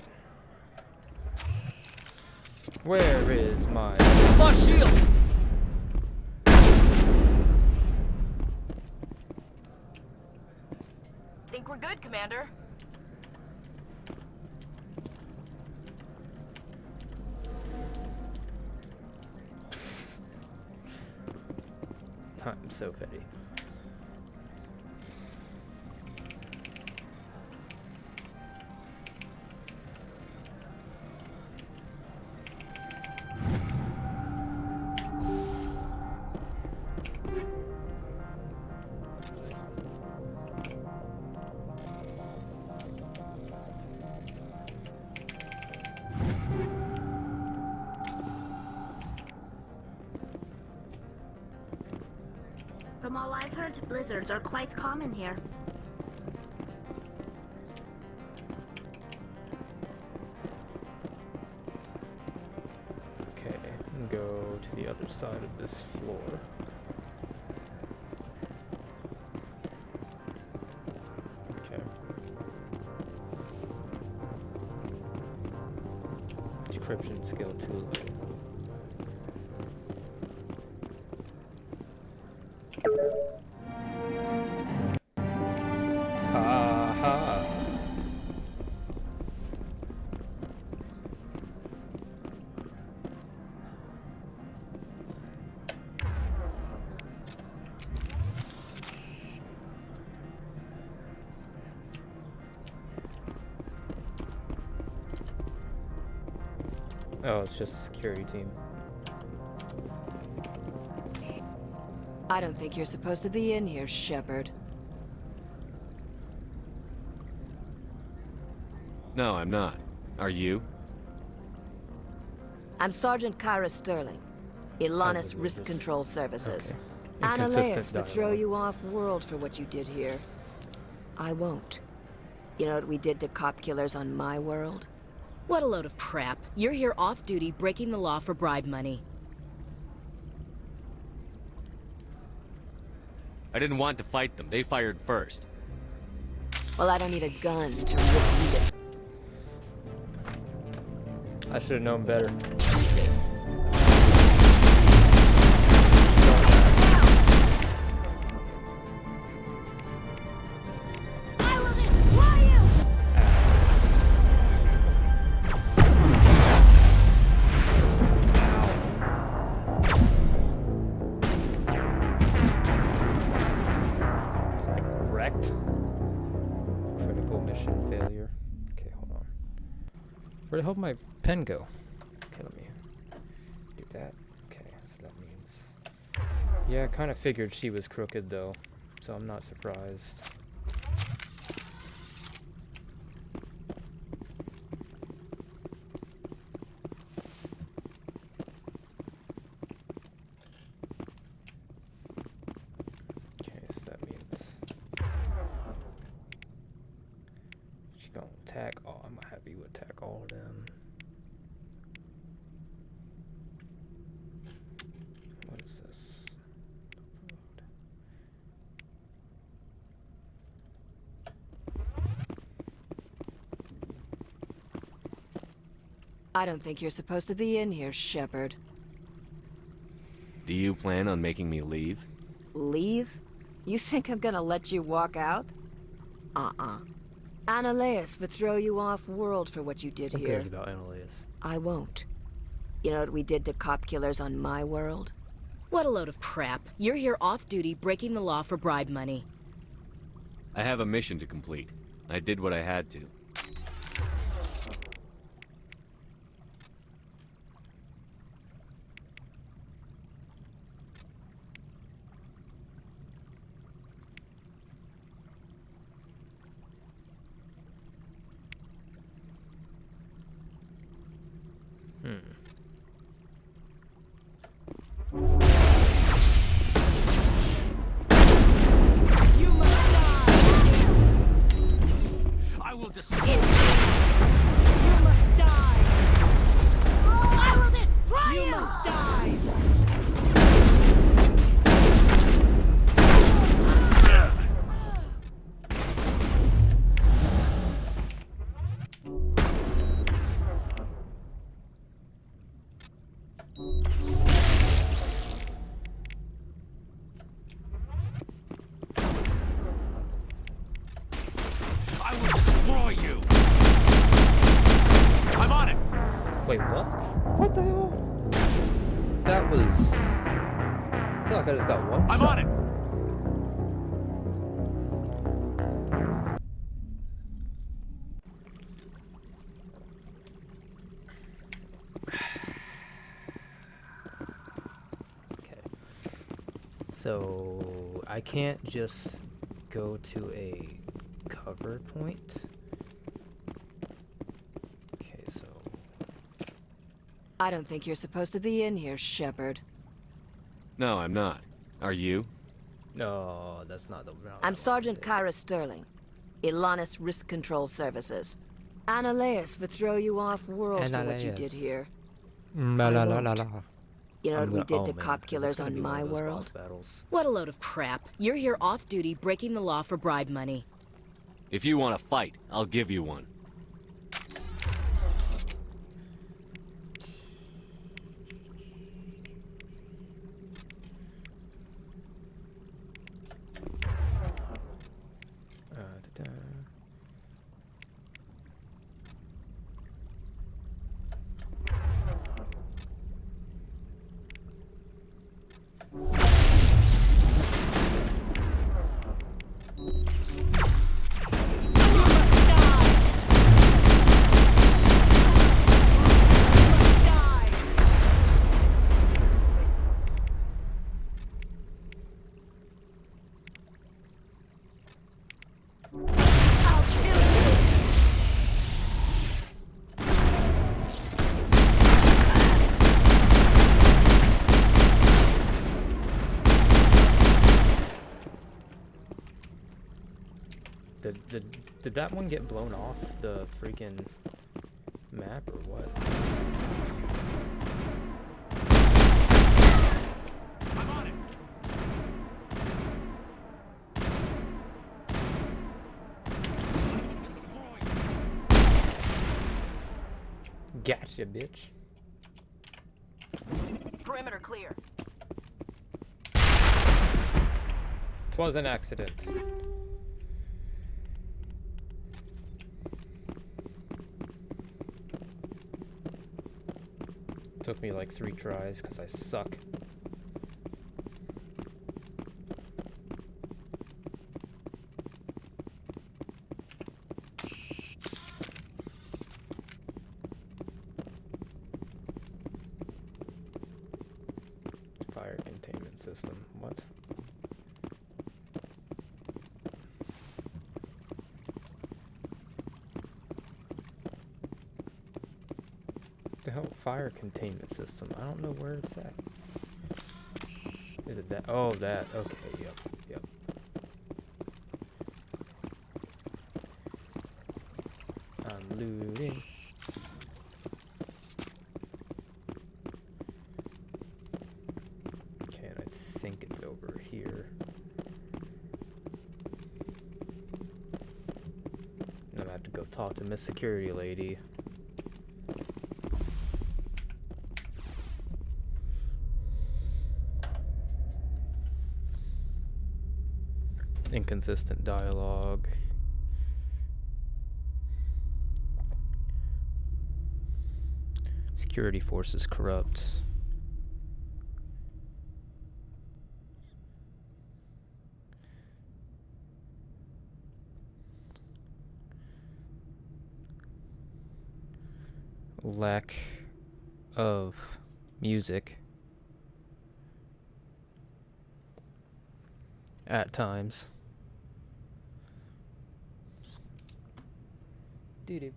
Speaker 1: Where is my...
Speaker 10: Lost shield!
Speaker 7: Think we're good, Commander.
Speaker 1: I'm so petty.
Speaker 15: From all I've heard, blizzards are quite common here.
Speaker 1: Okay, and go to the other side of this floor. Okay. Decryption skill 2. Aha. Oh, it's just a security team.
Speaker 11: I don't think you're supposed to be in here, Shepard.
Speaker 14: No, I'm not. Are you?
Speaker 11: I'm Sergeant Kyra Sterling, Ilanis Risk Control Services. Ananias would throw you off-world for what you did here. I won't. You know what we did to cop killers on my world?
Speaker 7: What a load of crap. You're here off-duty, breaking the law for bribe money.
Speaker 14: I didn't want to fight them. They fired first.
Speaker 11: Well, I don't need a gun to repeat it.
Speaker 1: I should have known better.
Speaker 11: Pieces.
Speaker 1: Where the hell did my pen go? Okay, let me do that. Okay, so that means... Yeah, I kind of figured she was crooked, though, so I'm not surprised. Okay, so that means... She's gonna attack all... I'm happy you attack all of them.
Speaker 11: I don't think you're supposed to be in here, Shepard.
Speaker 14: Do you plan on making me leave?
Speaker 11: Leave? You think I'm gonna let you walk out? Annaleus would throw you off-world for what you did
Speaker 1: Who
Speaker 11: here.
Speaker 1: cares about Annaleus?
Speaker 11: I won't. You know what we did to cop killers on my world?
Speaker 7: What a load of crap. You're here off-duty, breaking the law for bribe money.
Speaker 14: I have a mission to complete. I did what I had to.
Speaker 20: I will destroy you. You must die. I will destroy you. You must die. I will destroy you. I'm on it.
Speaker 1: Wait, what? What the hell? That was... I feel like I just got one
Speaker 20: I'm
Speaker 1: shot.
Speaker 20: on it.
Speaker 1: So I can't just go to a cover point. Okay, so
Speaker 11: I don't think you're supposed to be in here, Shepard.
Speaker 14: No, I'm not. Are you?
Speaker 1: no, that's not the. No,
Speaker 11: I'm Sergeant Kyra Sterling, Ilanis Risk Control Services. Annaleus would throw you off-world for what you did
Speaker 1: Annaleus.
Speaker 11: here.
Speaker 1: La la la la la.
Speaker 11: You know what
Speaker 1: I'm
Speaker 11: we
Speaker 1: gonna-
Speaker 11: did
Speaker 1: oh,
Speaker 11: to
Speaker 1: man,
Speaker 11: cop
Speaker 1: 'cause
Speaker 11: killers
Speaker 1: it's gonna
Speaker 11: on
Speaker 1: be one
Speaker 11: my
Speaker 1: of those boss
Speaker 11: world?
Speaker 1: battles.
Speaker 7: What a load of crap. You're here off-duty, breaking the law for bribe money.
Speaker 14: If you want to fight, I'll give you one.
Speaker 1: Da-da. Did that one get blown off the freaking map or what?
Speaker 20: I'm on it.
Speaker 1: Gotcha, bitch.
Speaker 11: Perimeter clear.
Speaker 1: 'Twas an accident. Took me like 3 tries because I suck. Fire containment system. What? The hell, fire containment system? I don't know where it's at. Is it that? Oh, that. Okay, yep. I'm looting. Okay, and I think it's over here. I'm gonna have to go talk to Miss Security Lady. Inconsistent dialogue. Security forces corrupt. Lack of music at times. Doo-doo.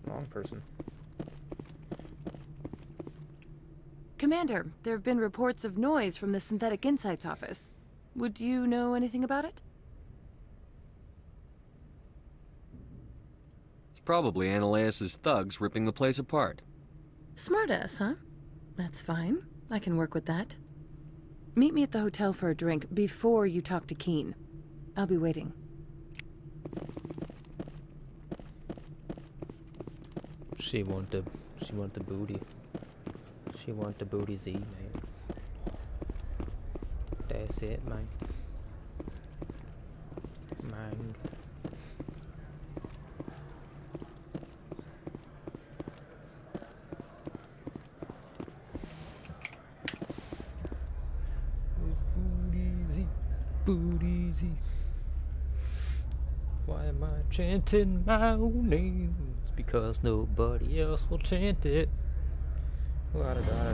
Speaker 1: Wrong person.
Speaker 9: Commander, there have been reports of noise from the Synthetic Insights office. Would you know anything about it?
Speaker 3: It's probably Ananias' thugs ripping the place apart.
Speaker 9: Smartass, huh? That's fine. I can work with that. Meet me at the hotel for a drink before you talk to Keen. I'll be waiting.
Speaker 1: She want the booty. She want the booty Z, man. That's it, man. Man. Booty Z. Why am I chanting my own name? It's because nobody else will chant it. La-da-da.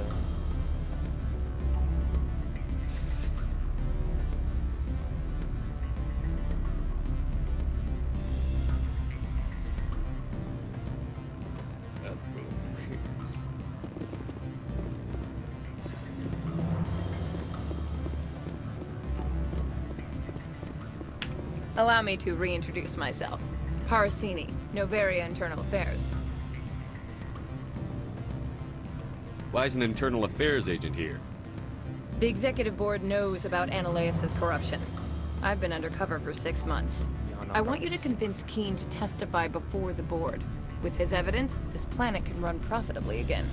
Speaker 21: Allow me to reintroduce myself. Parasini, Novaria Internal Affairs.
Speaker 14: Why is an internal affairs agent here?
Speaker 21: The executive board knows about Ananias' corruption. I've been undercover for 6 months. I want you to convince Keen to testify before the board. With his evidence, this planet can run profitably again.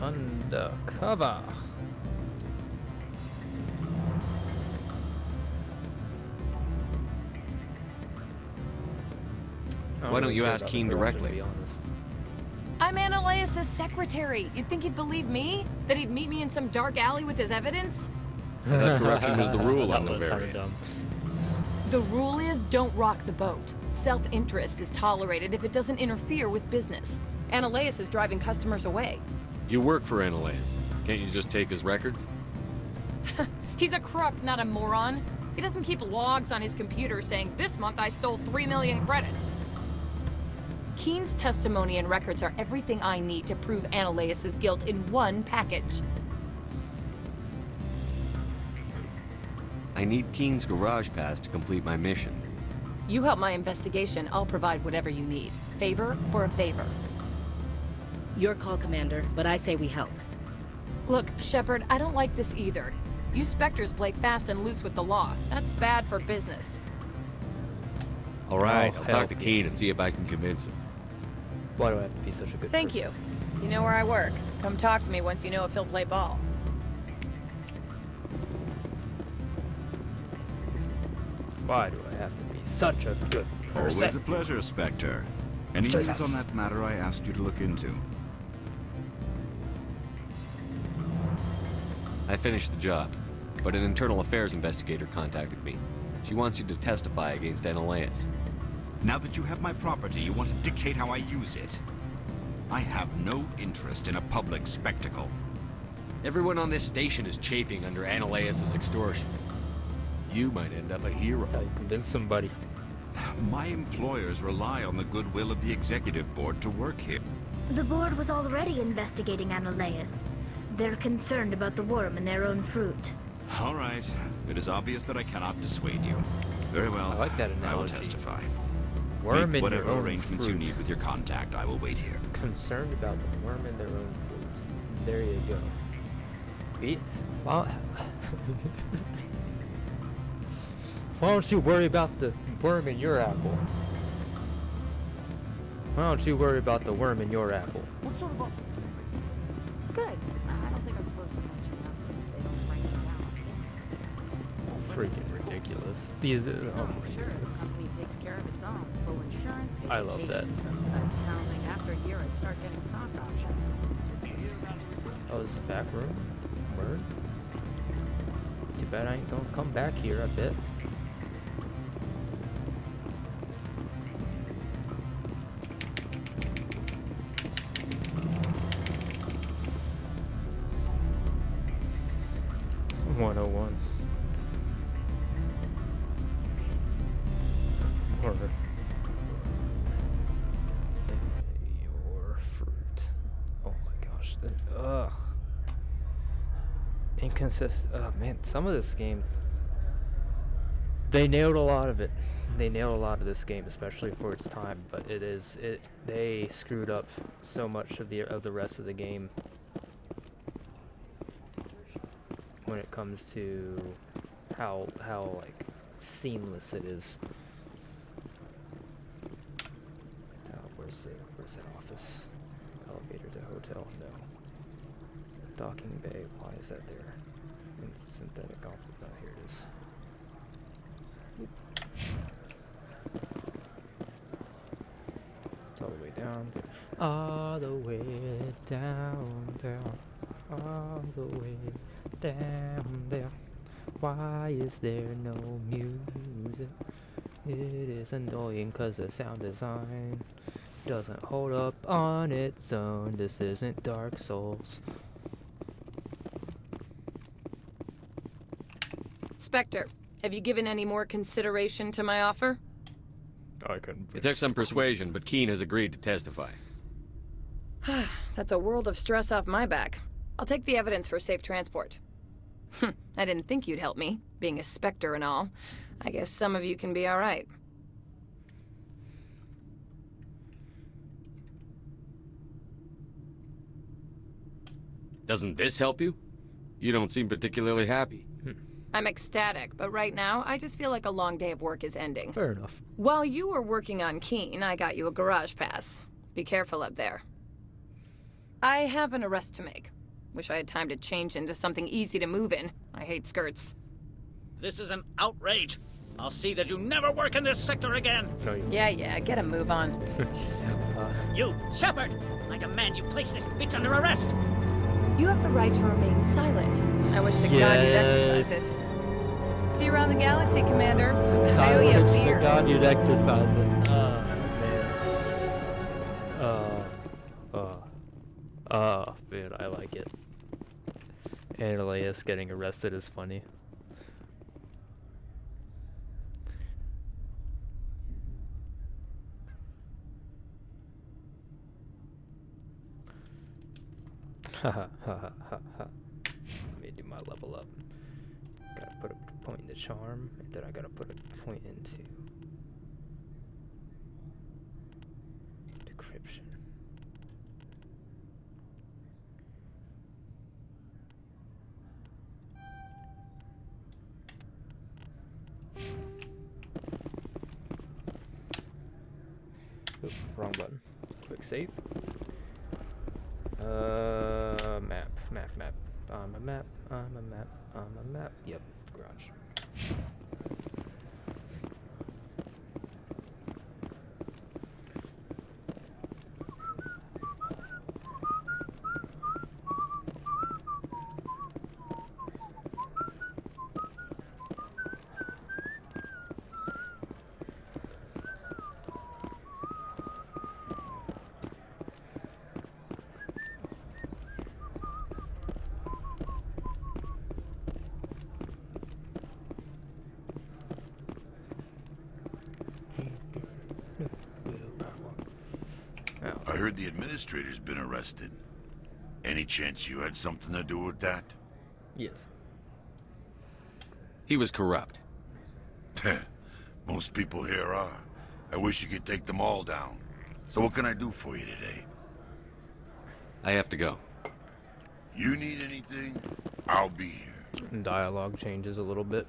Speaker 1: Undercover.
Speaker 3: Why don't you ask Keen directly?
Speaker 21: I'm Ananias' secretary. You'd think he'd believe me? That he'd meet me in some dark alley with his evidence?
Speaker 14: I thought corruption was the rule on Novaria.
Speaker 21: The rule is don't rock the boat. Self-interest is tolerated if it doesn't interfere with business. Ananias is driving customers away.
Speaker 14: You work for Ananias. Can't you just take his records?
Speaker 21: He's a crook, not a moron. He doesn't keep logs on his computer saying, this month I stole 3 million credits. Keen's testimony and records are everything I need to prove Ananias' guilt in one package.
Speaker 3: I need Keen's garage pass to complete my mission.
Speaker 21: You help my investigation, I'll provide whatever you need. Favor for a favor.
Speaker 7: Your call, Commander, but I say we help.
Speaker 21: Look, Shepard, I don't like this either. You Spectres play fast and loose with the law. That's bad for business.
Speaker 3: All right, I'll talk to Keen and see if I can convince him.
Speaker 1: Why do I have to be such a good
Speaker 21: Thank
Speaker 1: person?
Speaker 21: you. You know where I work. Come talk to me once you know if he'll play ball.
Speaker 1: Why do I have to be such a good person?
Speaker 16: Always a pleasure, Spectre. Any news on that matter I asked you to look into?
Speaker 3: I finished the job, but an internal affairs investigator contacted me. She wants you to testify against Ananias.
Speaker 16: Now that you have my property, you want to dictate how I use it? I have no interest in a public spectacle.
Speaker 14: Everyone on this station is chafing under Ananias' extortion. You might end up a hero.
Speaker 1: That's how you convince somebody.
Speaker 16: My employers rely on the goodwill of the executive board to work here.
Speaker 15: The board was already investigating Ananias. They're concerned about the worm in their own fruit.
Speaker 16: All right. It is obvious that I cannot dissuade you. Very well.
Speaker 1: I like that
Speaker 16: I will
Speaker 1: analogy.
Speaker 16: testify.
Speaker 1: Worm
Speaker 16: Make
Speaker 1: in
Speaker 16: whatever
Speaker 1: your own
Speaker 16: arrangements
Speaker 1: fruit.
Speaker 16: you need with your contact. I will wait here.
Speaker 1: Concerned about the worm in their own fruit. There you go. Well, why don't you worry about the worm in your apple? Why don't you worry about the worm in your apple?
Speaker 17: What sort of offer? Good. I don't think I'm supposed to mention that because they don't write it down.
Speaker 1: Freaking ridiculous. These, oh my
Speaker 9: Sure, the
Speaker 1: goodness.
Speaker 9: company takes care of its own. Full insurance, paid
Speaker 1: I love that.
Speaker 9: vacation, subsidized housing. After a year, I'd start getting stock options.
Speaker 1: Oh, this is the back room? Word? Too bad I ain't gonna come back here, I bet. "101. Or your fruit. Oh my gosh. Ugh. Inconsistent. Oh man, some of this game. They nailed a lot of it. They nailed a lot of this game, especially for its time. But they screwed up so much of the rest of the game when it comes to how like seamless it is. Where's that office? Elevator to hotel? No. Docking bay. Why is that there? Synthetic office. Oh, here it is. It's all the way down there. All the way down there. All the way down there. Why is there no music? It is annoying cause the sound design doesn't hold up on its own. This isn't Dark Souls.
Speaker 21: Spectre, have you given any more consideration to my offer?
Speaker 1: I couldn't.
Speaker 14: It took some persuasion, but Keen has agreed to testify.
Speaker 21: That's a world of stress off my back. I'll take the evidence for safe transport. I didn't think you'd help me, being a Spectre and all. I guess some of you can be alright.
Speaker 14: Doesn't this help you? You don't seem particularly happy.
Speaker 21: I'm ecstatic, but right now, I just feel like a long day of work is ending.
Speaker 1: Fair enough.
Speaker 21: While you were working on Keen, I got you a garage pass. Be careful up there. I have an arrest to make. Wish I had time to change into something easy to move in. I hate skirts.
Speaker 10: This is an outrage. I'll see that you never work in this sector again.
Speaker 1: No,
Speaker 21: Yeah, get a move on.
Speaker 10: You, Shepard! I demand you place this bitch under arrest!
Speaker 9: You have the right to remain silent.
Speaker 21: I wish to God you'd exercise it. See you around the galaxy, Commander. I owe you a
Speaker 1: wish to
Speaker 21: beer.
Speaker 1: God you'd exercise it. Man, I like it. And Elias getting arrested is funny. Haha, haha, haha. Let me do my level up. Gotta put a point into charm, and then I gotta put a point into decryption. Oop, wrong button. Quick save. Map. I'm a map. Yep, garage.
Speaker 12: I heard the administrator's been arrested. Any chance you had something to do with that?
Speaker 1: Yes.
Speaker 14: He was corrupt.
Speaker 12: Most people here are. I wish you could take them all down. So what can I do for you today?
Speaker 14: I have to go.
Speaker 12: You need anything? I'll be here.
Speaker 1: Dialogue changes a little bit.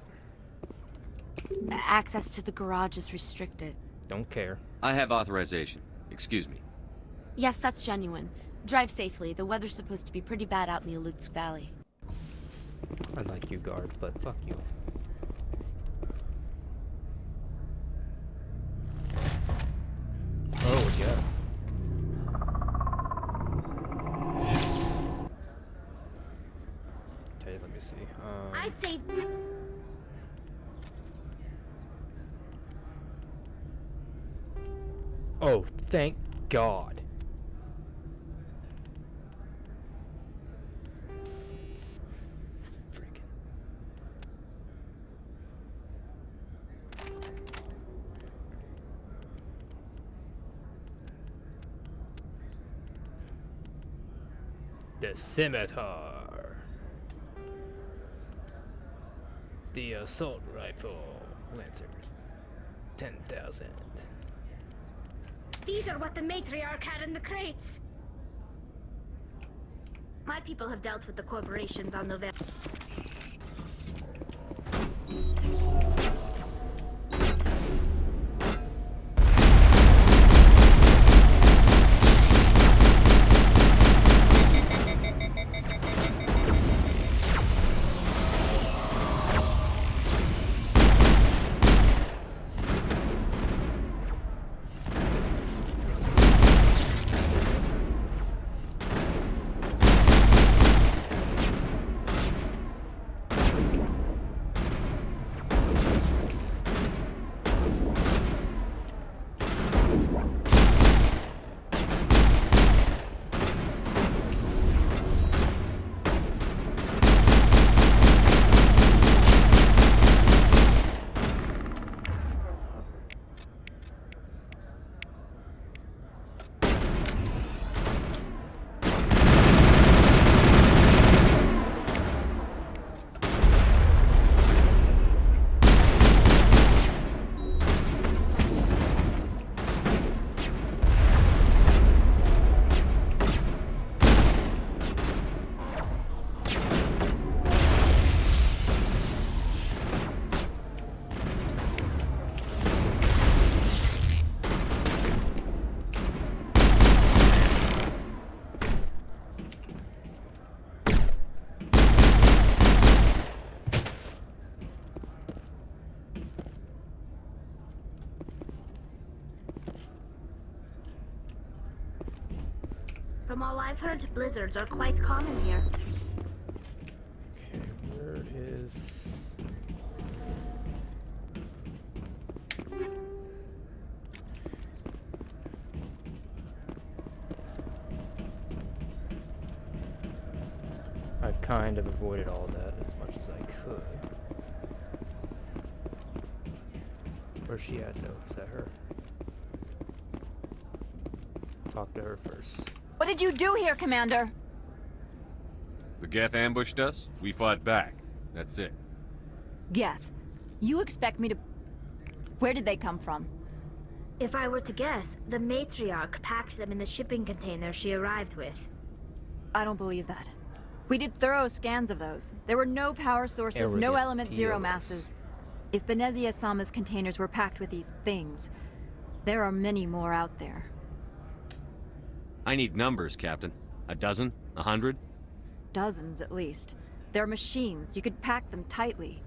Speaker 6: Access to the garage is restricted.
Speaker 1: Don't care.
Speaker 14: I have authorization. Excuse me.
Speaker 5: Yes, that's genuine. Drive safely. The weather's supposed to be pretty bad out in the Alutsk Valley.
Speaker 1: I like you, guard, but fuck you. Oh, yeah. Okay, let me see.
Speaker 15: I'd say...
Speaker 1: Oh, thank God. The scimitar. The assault rifle. Lancers. 10,000.
Speaker 15: These are what the matriarch had in the crates. My people have dealt with the corporations on November. From all I've heard, blizzards are quite common here.
Speaker 1: Okay, where is... I kind of avoided all that as much as I could. Where's she at though? Is that her? Talk to her first.
Speaker 6: What did you do here, Commander?
Speaker 14: The Geth ambushed us, we fought back. That's it.
Speaker 6: Geth, you expect me to... Where did they come from?
Speaker 15: If I were to guess, the matriarch packed them in the shipping container she arrived with.
Speaker 6: I don't believe that. We did thorough scans of those. There were no power sources, no element zero masses. If Benezia Sama's containers were packed with these things, there are many more out there.
Speaker 14: I need numbers, Captain. A dozen? 100?
Speaker 6: Dozens, at least. They're machines. You could pack them tightly.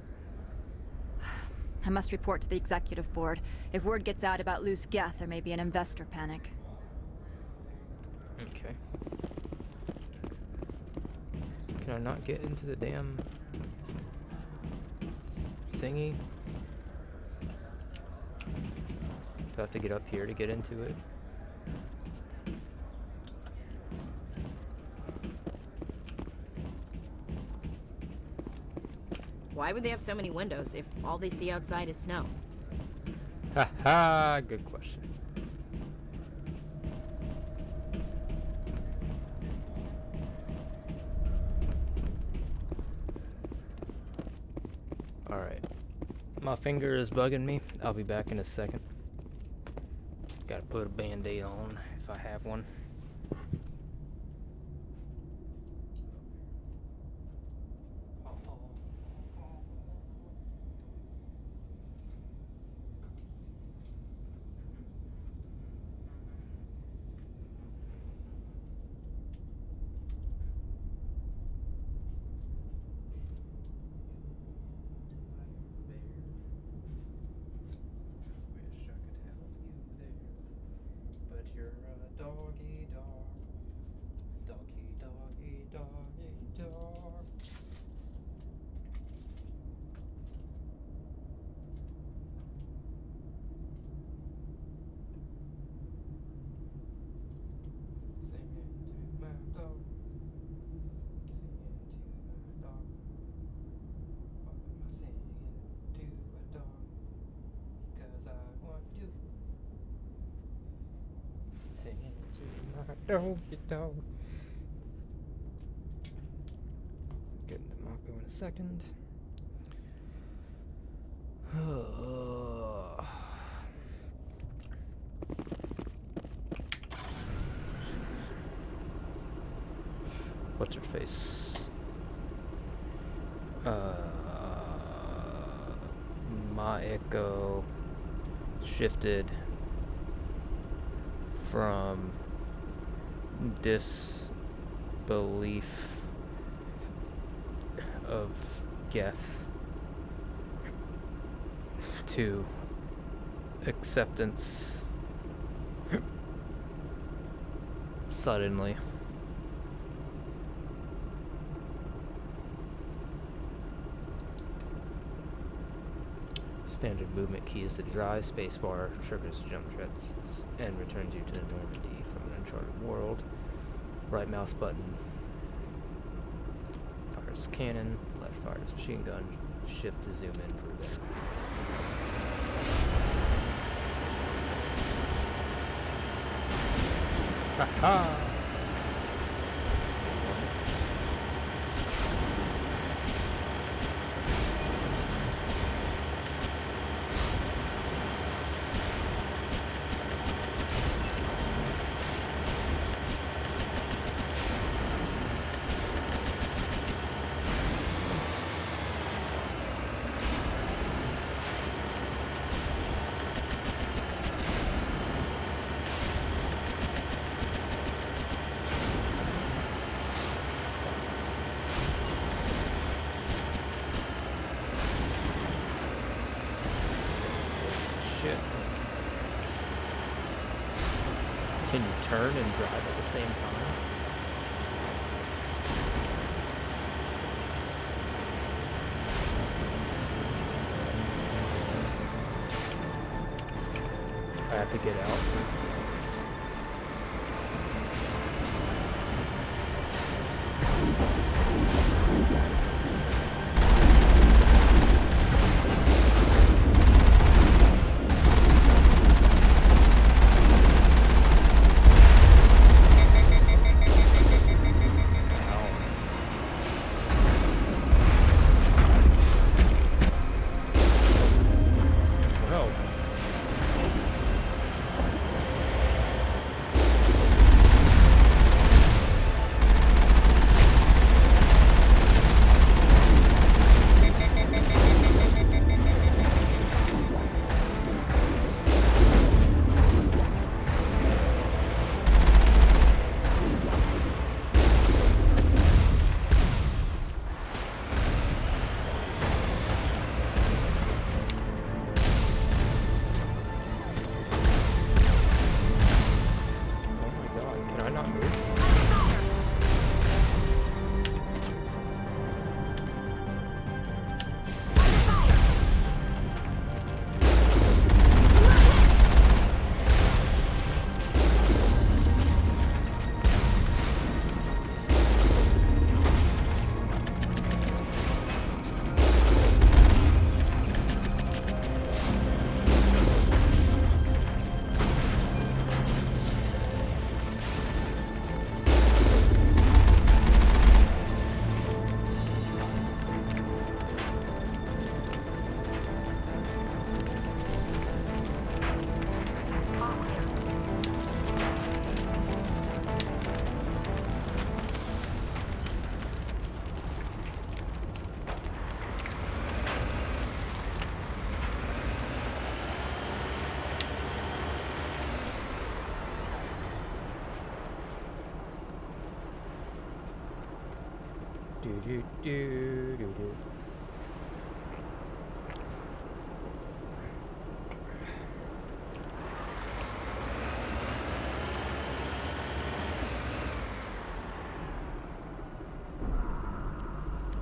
Speaker 6: I must report to the executive board. If word gets out about loose Geth, there may be an investor panic.
Speaker 1: Okay. Can I not get into the damn... thingy? Do I have to get up here to get into it?
Speaker 7: Why would they have so many windows if all they see outside is snow?
Speaker 1: Ha ha, good question. Alright. My finger is bugging me. I'll be back in a second. Gotta put a band-aid on if I have one. don't, you don't. Get into Mako in a second. What's her face? Maeko shifted from disbelief of Geth to acceptance suddenly. Standard movement key is to drive, spacebar triggers jump jets and returns you to the Normandy from an uncharted world. Right mouse button fires cannon, left fires machine gun, shift to zoom in for there. Ha-ha! Can you turn and drive at the same time? I have to get out.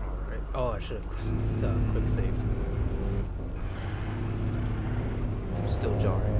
Speaker 1: Alright. Oh, I should have quick saved. Still jarring.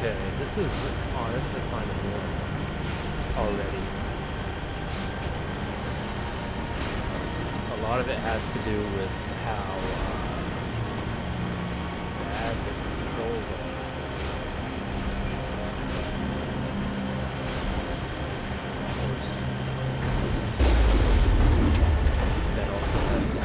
Speaker 1: Okay, this is honestly kind of boring already. A lot of it has to do with how bad the controls are. Of course. That also has to do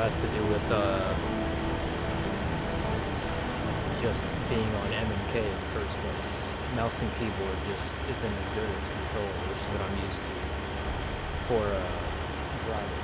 Speaker 1: has to do with just being on M&K in the first place. Mouse and keyboard just isn't as good as controller, which is what I'm used to for driving.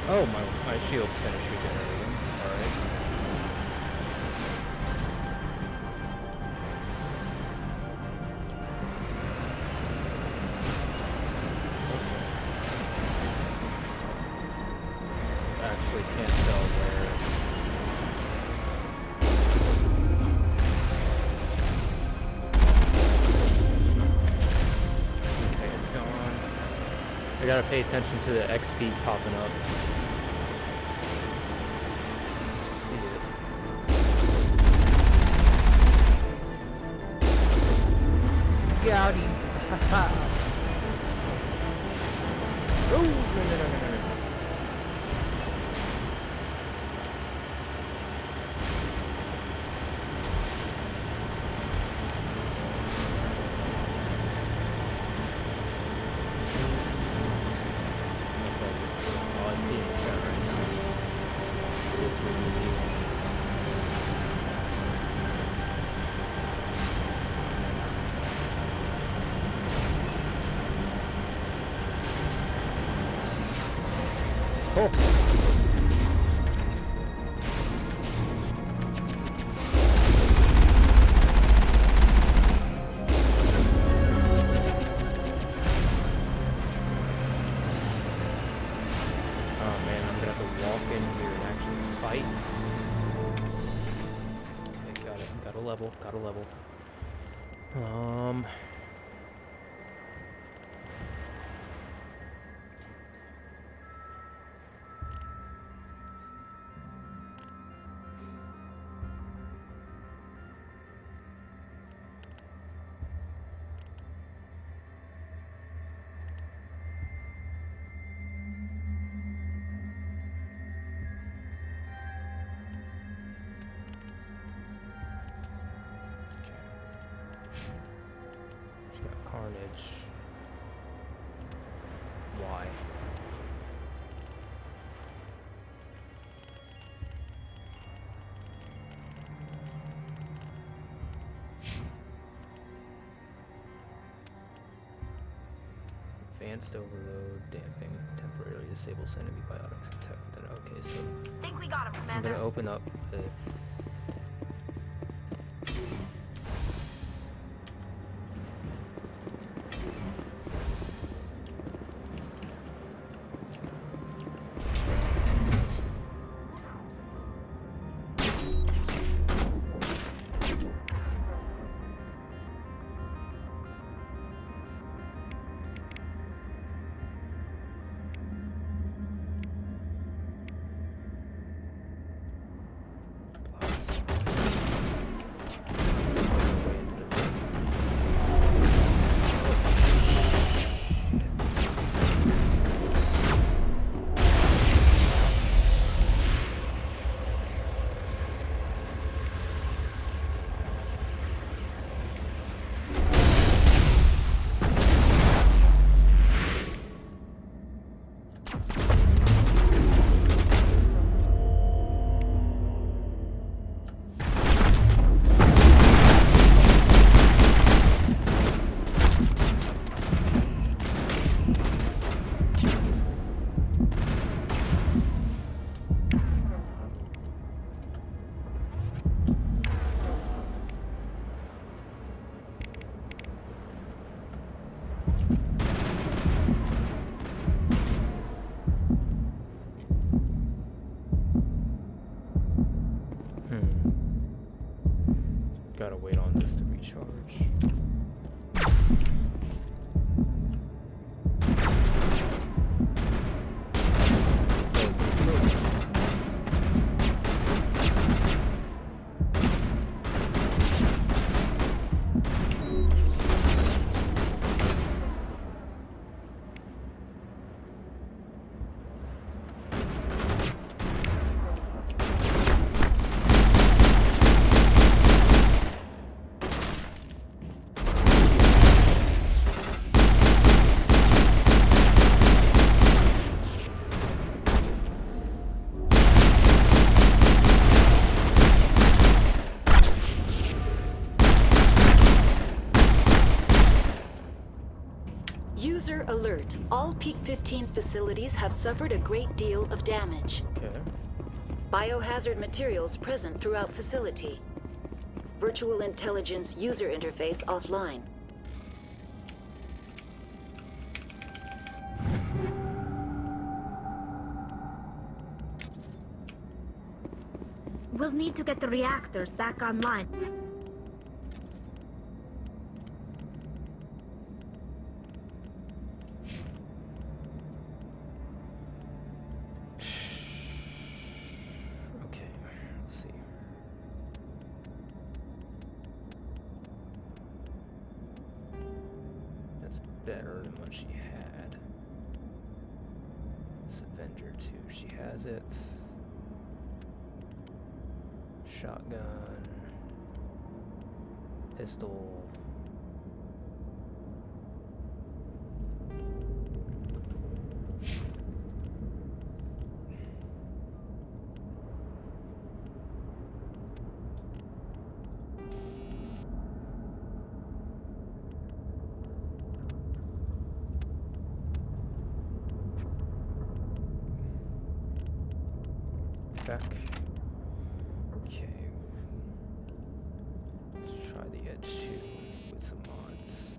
Speaker 1: Oh, my shield's finished regenerating. Alright. Actually can't tell where. Okay, it's going. I gotta pay attention to the XP popping up. Got him. Oh, no. All I see in the chat right now. Oh. Oh man, I'm gonna have to walk in here and actually fight. Okay, got it. Got a level. Carnage. Why? Advanced overload, damping, temporarily disables enemy biotics attack with an okay, so
Speaker 15: Think we got him,
Speaker 1: I'm
Speaker 15: Commander.
Speaker 1: gonna open up with plots.
Speaker 8: Peak 15 facilities have suffered a great deal of damage.
Speaker 1: Okay.
Speaker 8: Biohazard materials present throughout facility. Virtual intelligence user interface offline.
Speaker 15: We'll need to get the reactors back online.
Speaker 1: Okay, let's see. That's better than what she had. This Avenger 2, she has it. Shotgun, pistol. Back. Okay. Let's try the Edge 2 with some mods.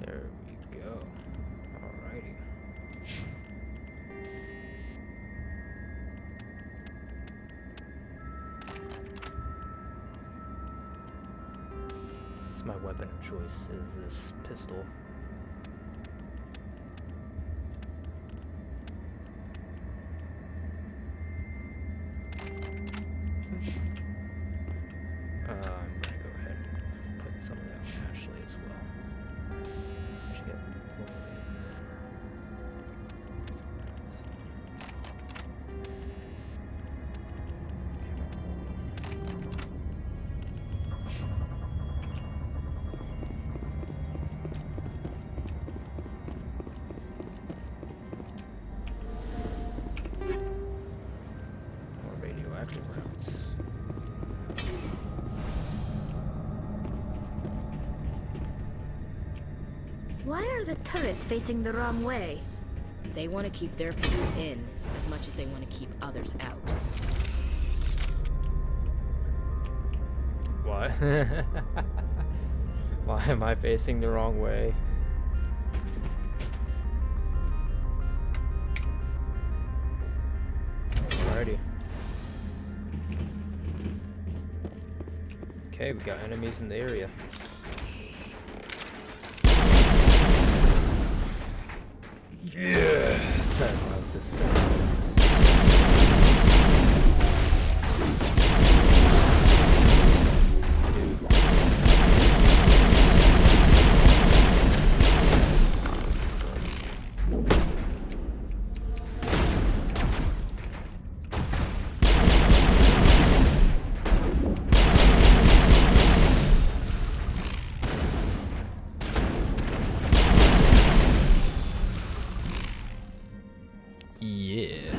Speaker 1: There we go. Alrighty. It's my weapon of choice, is this pistol. I'm gonna go ahead and put some of that on Ashley as well. She get more radioactive rounds.
Speaker 15: Why are the turrets facing the wrong way?
Speaker 7: They want to keep their people in as much as they want to keep others out.
Speaker 1: Why? Why am I facing the wrong way? Alrighty. Okay, we got enemies in the area. Yes, I love this sound. Yeah.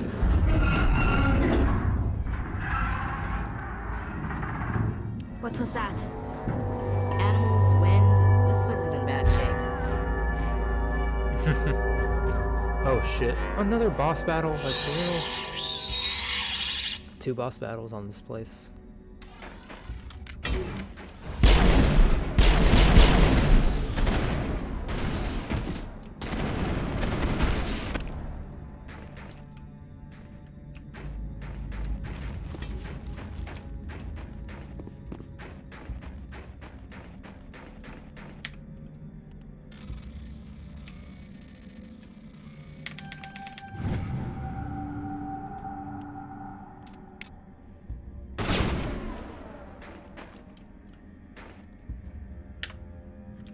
Speaker 15: What was that?
Speaker 7: Animals, wind. This place is in bad shape.
Speaker 1: Oh shit. Another boss battle? Like, for real? 2 boss battles on this place.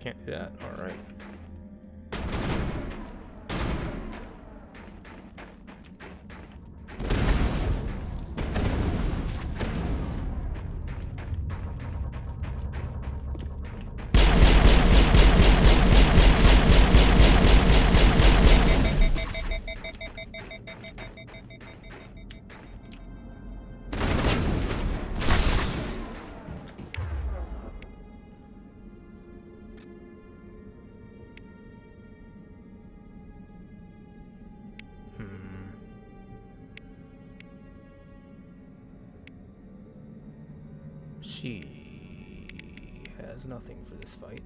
Speaker 1: Can't do that. Alright. She has nothing for this fight.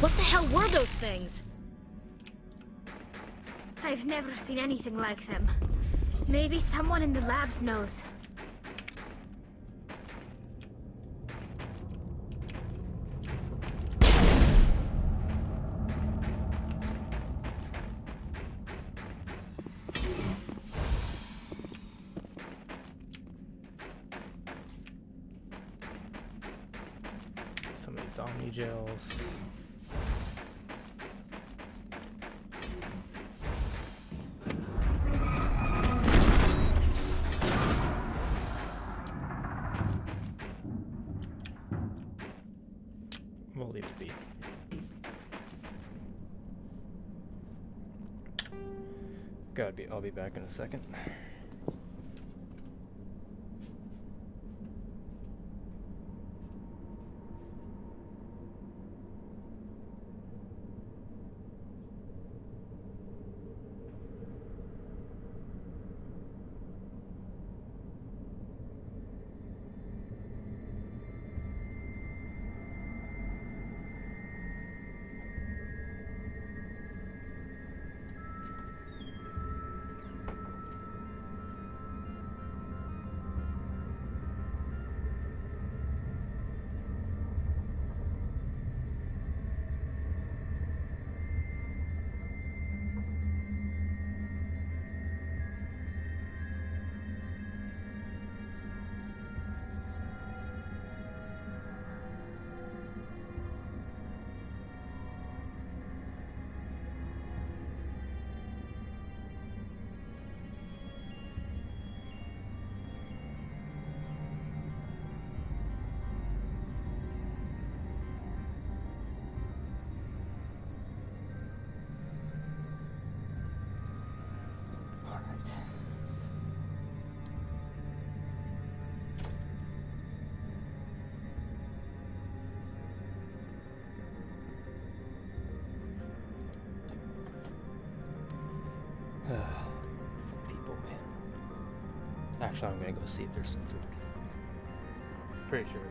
Speaker 7: What the hell were those things?
Speaker 15: I've never seen anything like them. Maybe someone in the labs knows.
Speaker 1: Some of these Omni gels. We'll leave it be. I'll be back in a second. Some people, man. Actually, I'm gonna go see if there's some food. Pretty sure.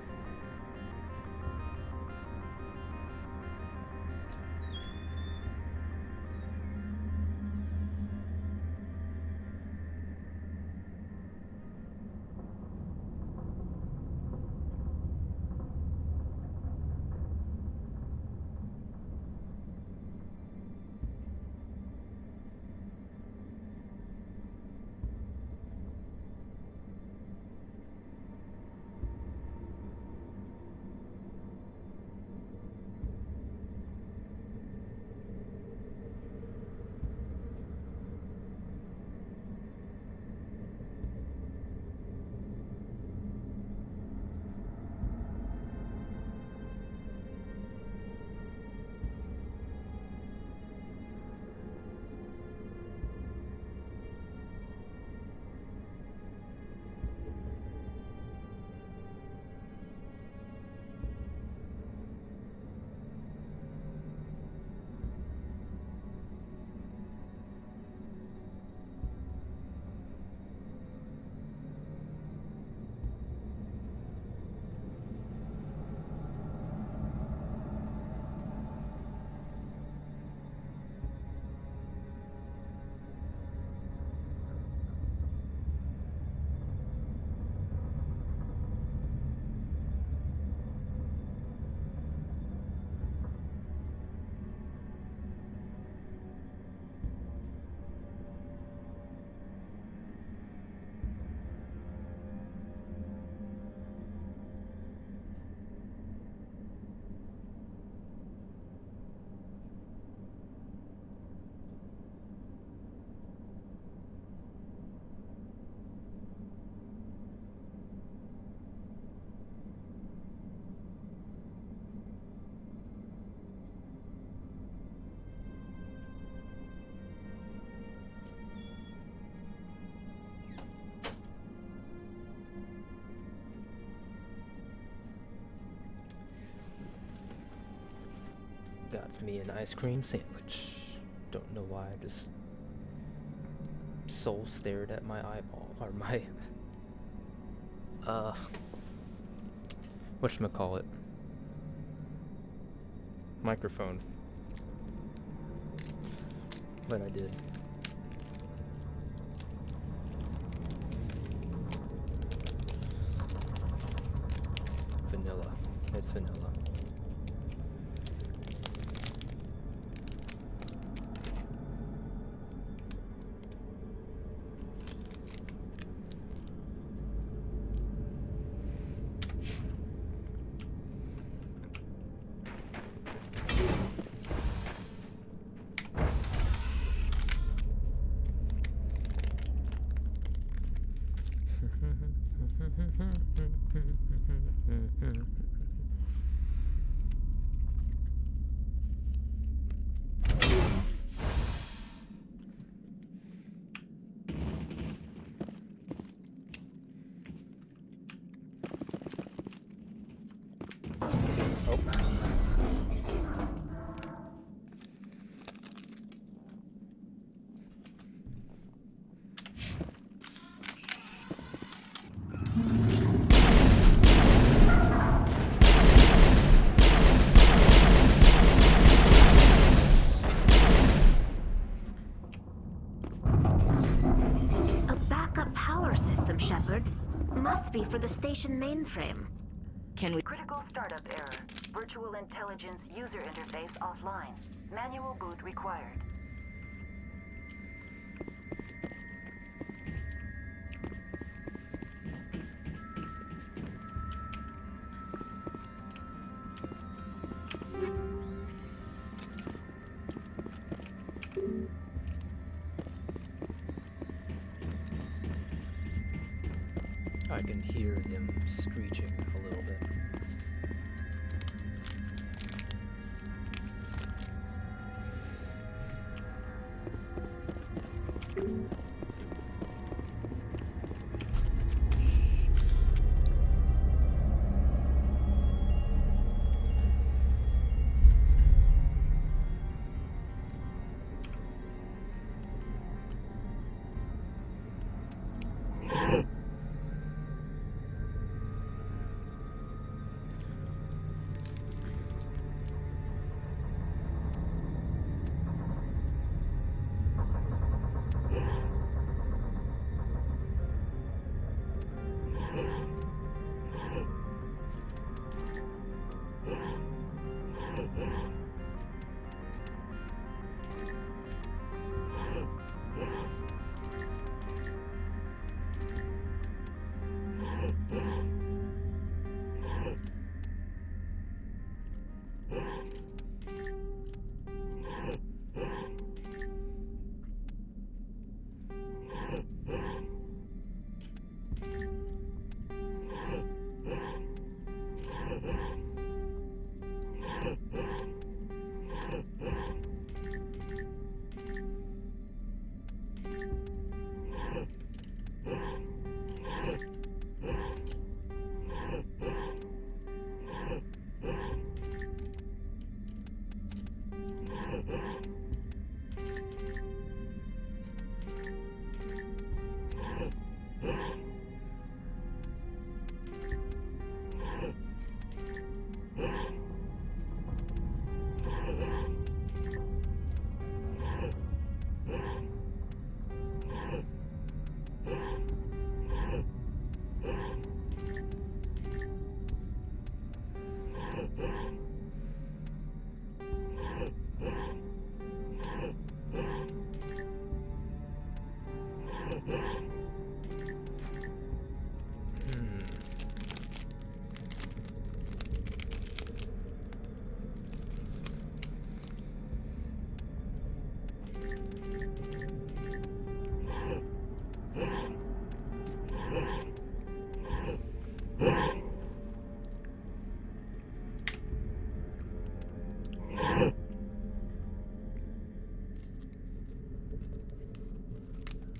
Speaker 1: Got me an ice cream sandwich. Don't know why, I just soul stared at my eyeball, or my whatchamacallit, microphone. But I did. Vanilla. It's vanilla.
Speaker 15: Must be for the station mainframe.
Speaker 11: Can we...
Speaker 4: Critical startup error. Virtual intelligence user interface offline. Manual boot required.
Speaker 1: I can hear them screeching a little bit.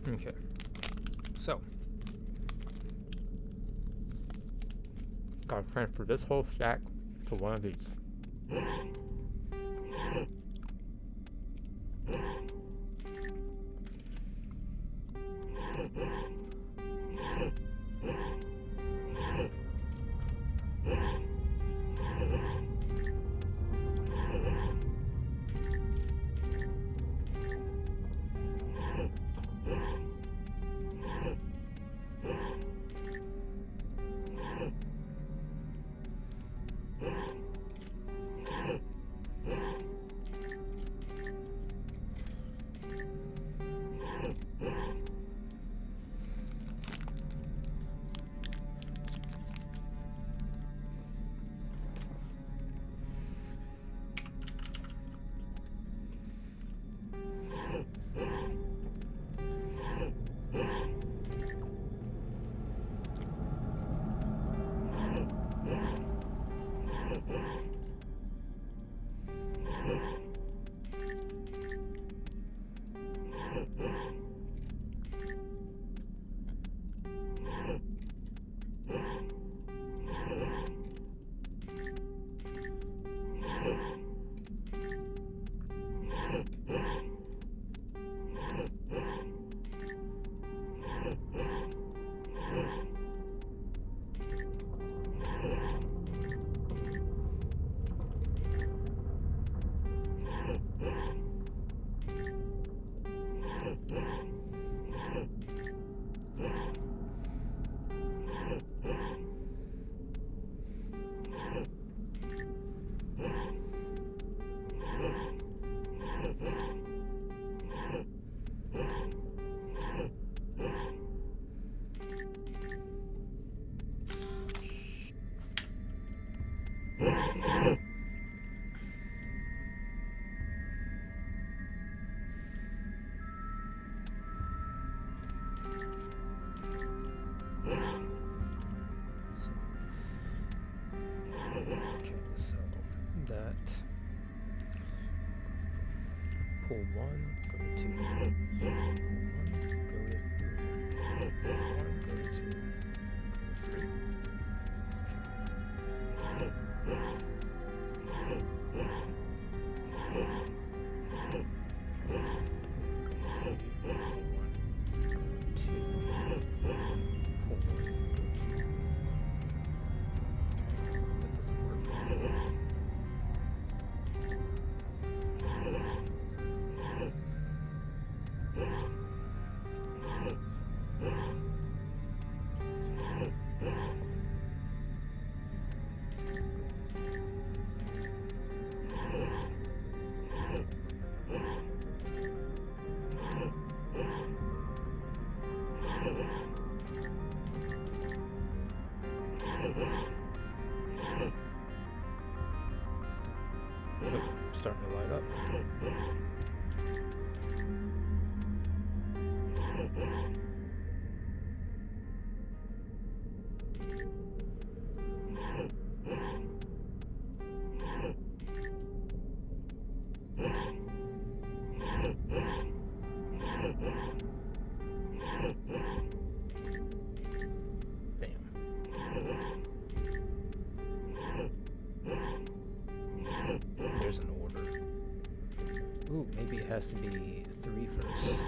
Speaker 1: Okay, so gotta transfer this whole stack to one of these. Pull 1, go to 2, pull 1, go to 3, pull 1, go to 2, 3. Starting to light up. There's an order. Ooh, maybe it has to be 3 first.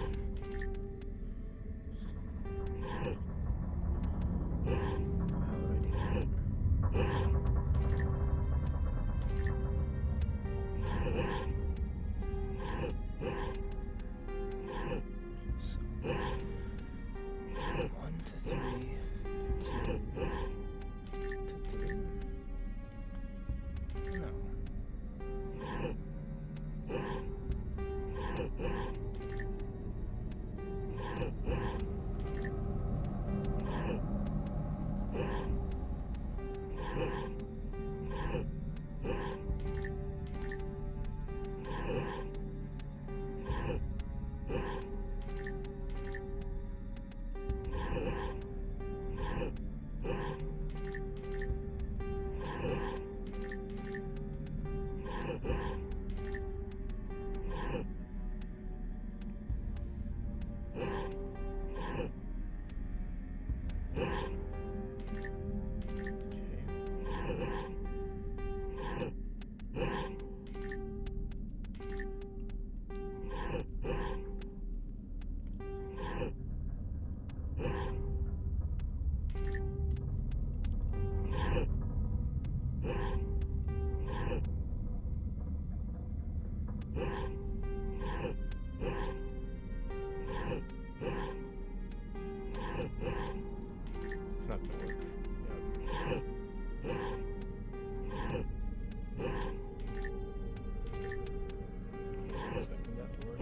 Speaker 1: It's not gonna work. Wasn't expecting that to work.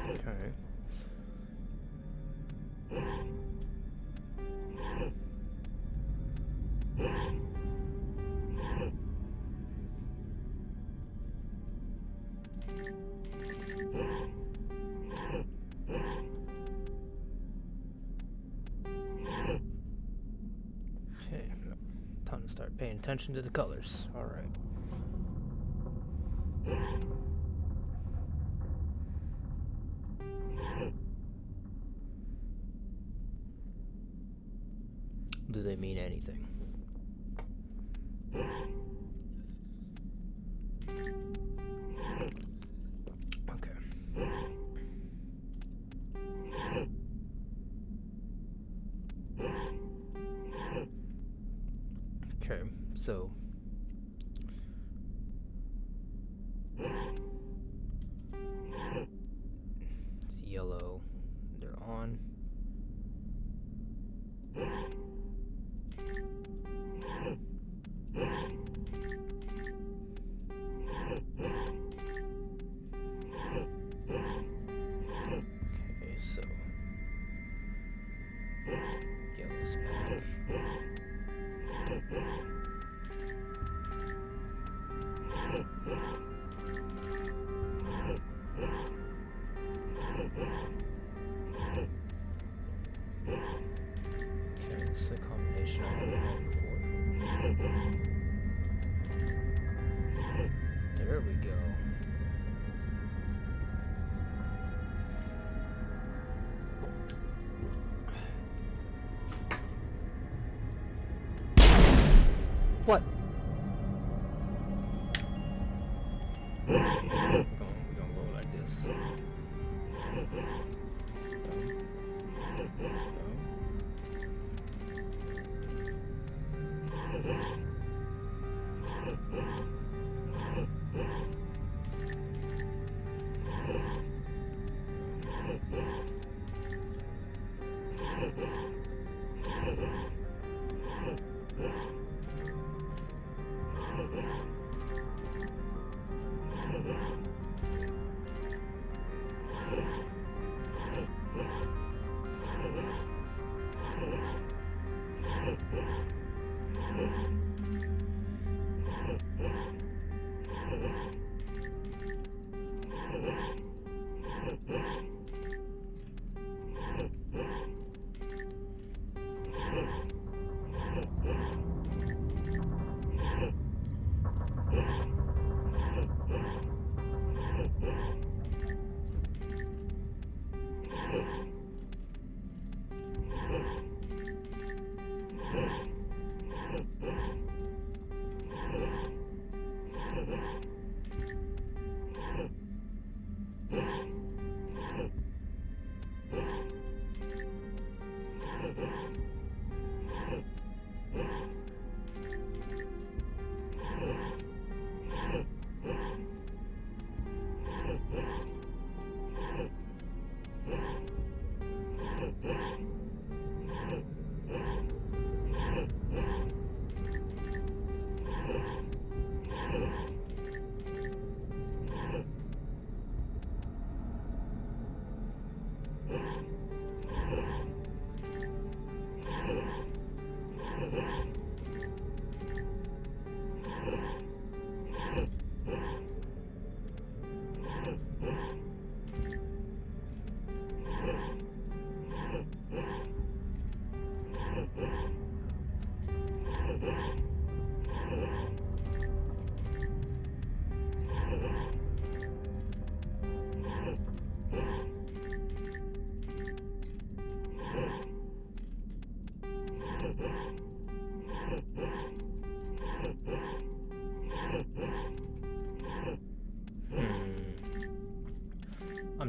Speaker 1: Okay. Okay, time to start paying attention to the colors. All right. Do they mean anything? Okay. Okay, so it's yellow. They're on. Okay, so yellow's back. Okay, this is a combination I haven't had before. There we go. What? We're gonna go like this.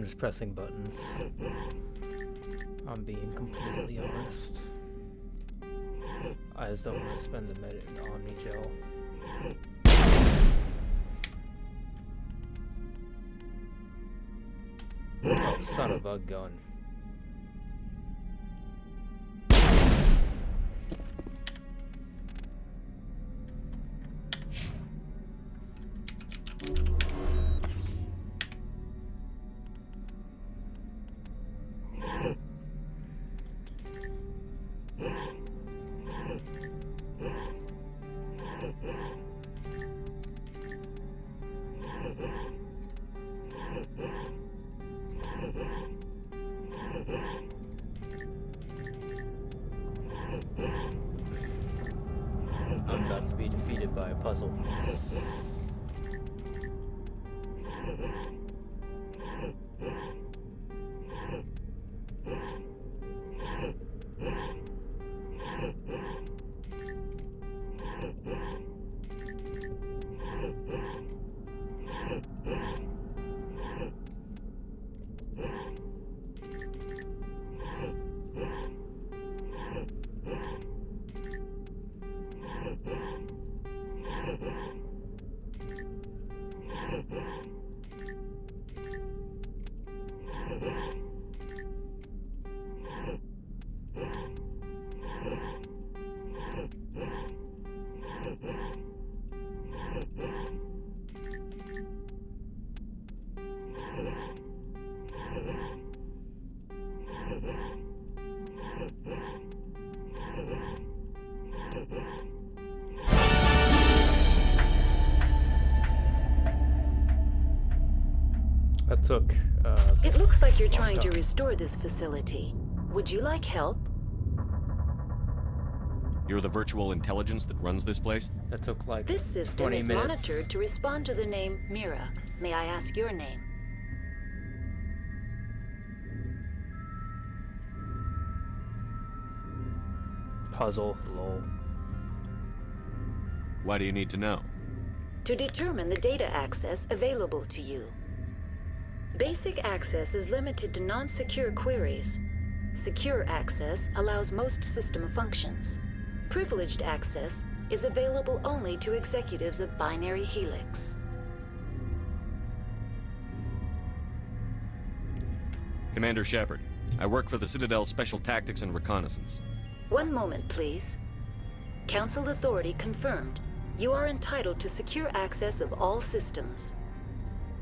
Speaker 1: just pressing buttons. I'm being completely honest. I just don't want to spend the minute in Omni-Gel. Oh, son of a gun. I'm about to be defeated by a puzzle. That took,
Speaker 8: It looks like you're trying to restore this facility. Would you like help?
Speaker 14: You're the virtual intelligence that runs this place?
Speaker 1: That took like
Speaker 8: This system
Speaker 1: 20
Speaker 8: is
Speaker 1: minutes.
Speaker 8: monitored to respond to the name Mira. May I ask your name?
Speaker 1: Puzzle, lol.
Speaker 14: Why do you need to know?
Speaker 8: To determine the data access available to you. Basic access is limited to non-secure queries. Secure access allows most system functions. Privileged access is available only to executives of Binary Helix.
Speaker 14: Commander Shepard, I work for the Citadel Special Tactics and Reconnaissance.
Speaker 8: One moment, please. Council authority confirmed. You are entitled to secure access of all systems.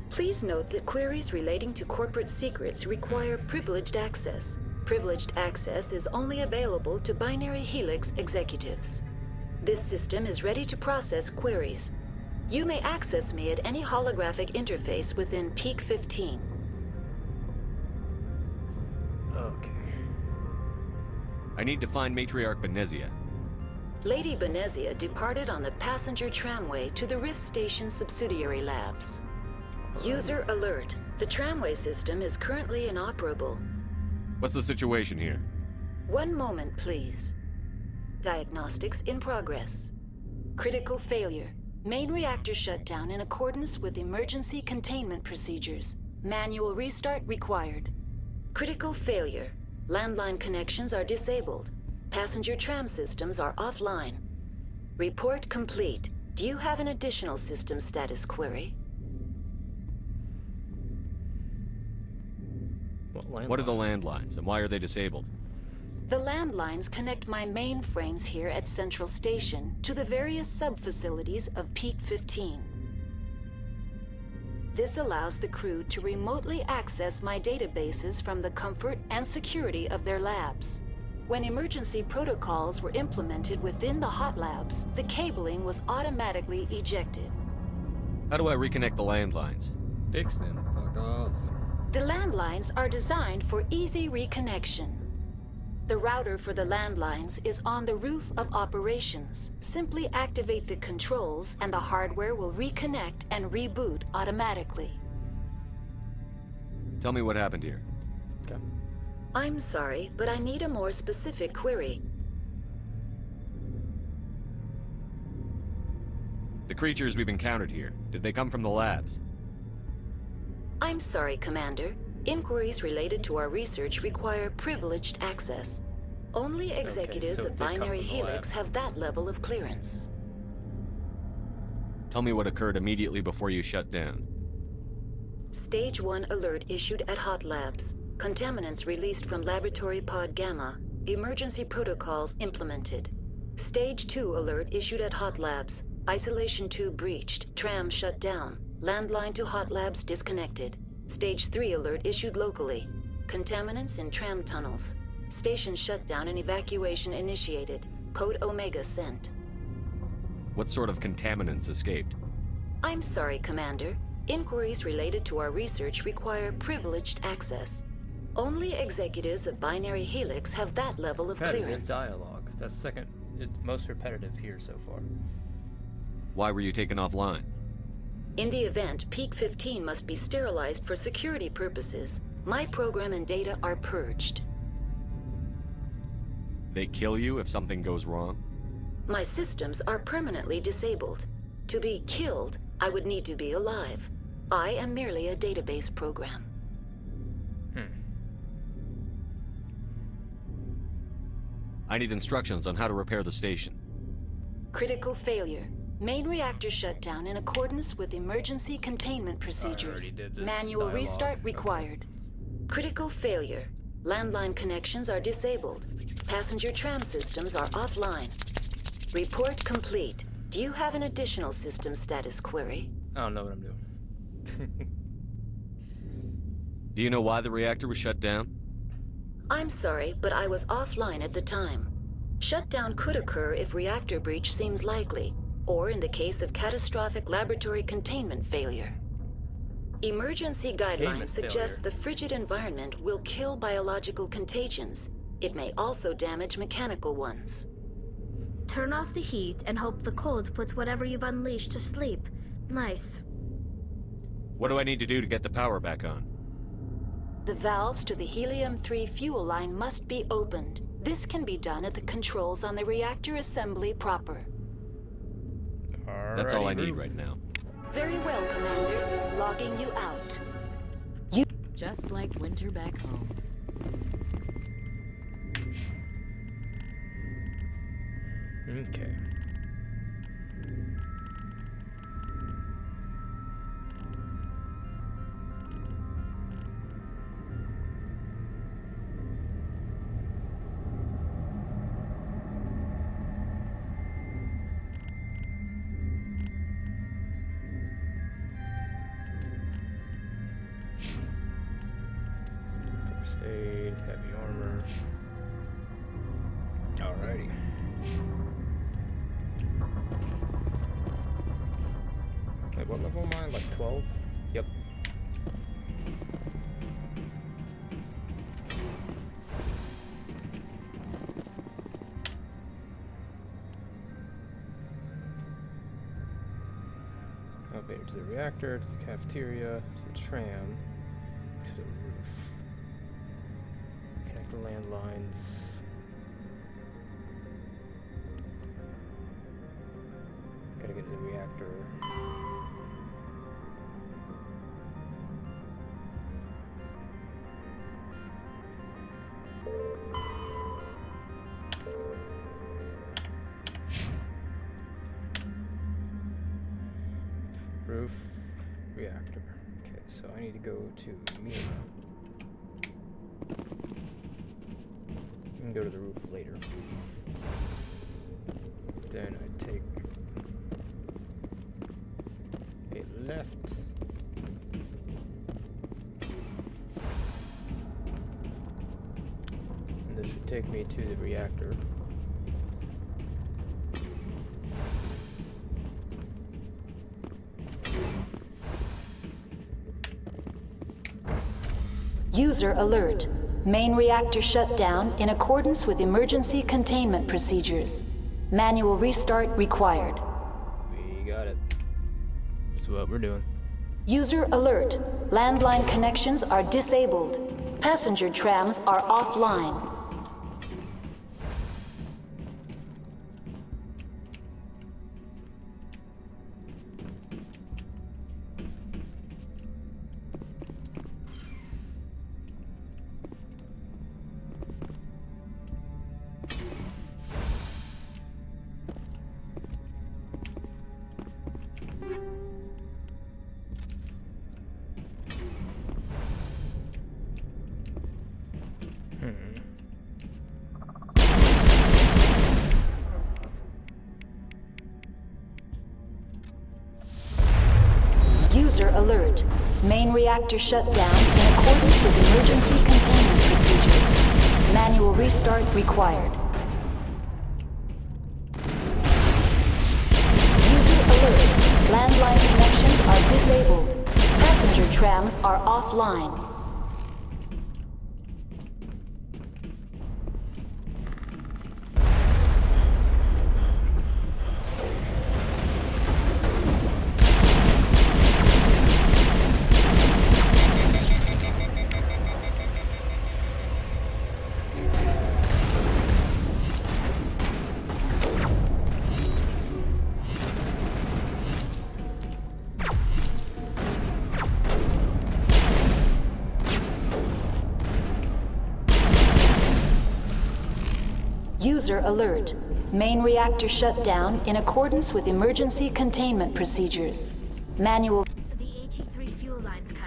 Speaker 8: Please note that queries relating to corporate secrets require privileged access. Privileged access is only available to Binary Helix executives. This system is ready to process queries. You may access me at any holographic interface within Peak 15.
Speaker 1: Okay.
Speaker 14: I need to find Matriarch Benezia.
Speaker 8: Lady Benezia departed on the passenger tramway to the Rift Station subsidiary labs. User alert. The tramway system is currently inoperable.
Speaker 14: What's the situation here?
Speaker 8: One moment, please. Diagnostics in progress. Critical failure. Main reactor shut down in accordance with emergency containment procedures. Manual restart required. Critical failure. Landline connections are disabled. Passenger tram systems are offline. Report complete. Do you have an additional system status query?
Speaker 14: What are the landlines, and why are they disabled?
Speaker 8: The landlines connect my mainframes here at Central Station to the various sub-facilities of Peak 15. This allows the crew to remotely access my databases from the comfort and security of their labs. When emergency protocols were implemented within the hot labs, the cabling was automatically ejected.
Speaker 14: How do I reconnect the landlines?
Speaker 1: Fix them, fuck off.
Speaker 8: The landlines are designed for easy reconnection. The router for the landlines is on the roof of operations. Simply activate the controls and the hardware will reconnect and reboot automatically.
Speaker 14: Tell me what happened here.
Speaker 1: Okay.
Speaker 8: I'm sorry, but I need a more specific query.
Speaker 14: The creatures we've encountered here, did they come from the labs?
Speaker 8: I'm sorry, Commander. Inquiries related to our research require privileged access. Only executives
Speaker 1: so
Speaker 8: of
Speaker 1: it did come
Speaker 8: Binary
Speaker 1: from the
Speaker 8: Helix have that level of clearance.
Speaker 14: Tell me what occurred immediately before you shut down.
Speaker 8: Stage 1 alert issued at Hot Labs. Contaminants released from Laboratory Pod Gamma. Emergency protocols implemented. Stage 2 alert issued at Hot Labs. Isolation tube breached. Tram shut down. Landline to Hot Labs disconnected. Stage 3 alert issued locally. Contaminants in tram tunnels. Station shutdown and evacuation initiated. Code Omega sent.
Speaker 14: What sort of contaminants escaped?
Speaker 8: I'm sorry, Commander. Inquiries related to our research require privileged access. Only executives of Binary Helix have that level of
Speaker 1: Repetitive
Speaker 8: clearance.
Speaker 1: dialogue. That's second. It's most repetitive here so far.
Speaker 14: Why were you taken offline?
Speaker 8: In the event, Peak 15 must be sterilized for security purposes. My program and data are purged.
Speaker 14: They kill you if something goes wrong?
Speaker 8: My systems are permanently disabled. To be killed, I would need to be alive. I am merely a database program.
Speaker 14: I need instructions on how to repair the station.
Speaker 8: Critical failure. Main reactor shut down in accordance with emergency containment procedures. Manual restart required. Critical failure. Landline connections are disabled. Passenger tram systems are offline. Report complete. Do you have an additional system status query?
Speaker 1: I don't know what I'm doing.
Speaker 14: Do you know why the reactor was shut down?
Speaker 8: I'm sorry, but I was offline at the time. Shutdown could occur if reactor breach seems likely, or in the case of catastrophic laboratory containment failure. Emergency guidelines suggest the frigid environment will kill biological contagions. It may also damage mechanical ones.
Speaker 15: Turn off the heat and hope the cold puts whatever you've unleashed to sleep. Nice.
Speaker 14: What do I need to do to get the power back on?
Speaker 8: The valves to the helium-3 fuel line must be opened. This can be done at the controls on the reactor assembly proper.
Speaker 14: That's all I need right now.
Speaker 8: Very well, Commander. Logging you out.
Speaker 7: Just like winter back home.
Speaker 1: Okay. First aid, heavy armor. Alrighty. Wait, what level am I? Like 12? Yep. Elevator to the reactor, to the cafeteria, to the tram, to the roof. Connect the landlines. Gotta get to the reactor. Roof, reactor. Okay, so I need to go to Mira. I can go to the roof later. Then I take a left. And this should take me to the reactor.
Speaker 8: User alert. Main reactor shut down in accordance with emergency containment procedures. Manual restart required.
Speaker 1: We got it. That's what we're doing.
Speaker 8: User alert. Landline connections are disabled. Passenger trams are offline. User alert. Main reactor shut down in accordance with emergency containment procedures. Manual restart required. User alert. Landline connections are disabled. Passenger trams are offline. User alert. Main reactor shut down in accordance with emergency containment procedures. Manual.
Speaker 15: The HE3 fuel line's cut.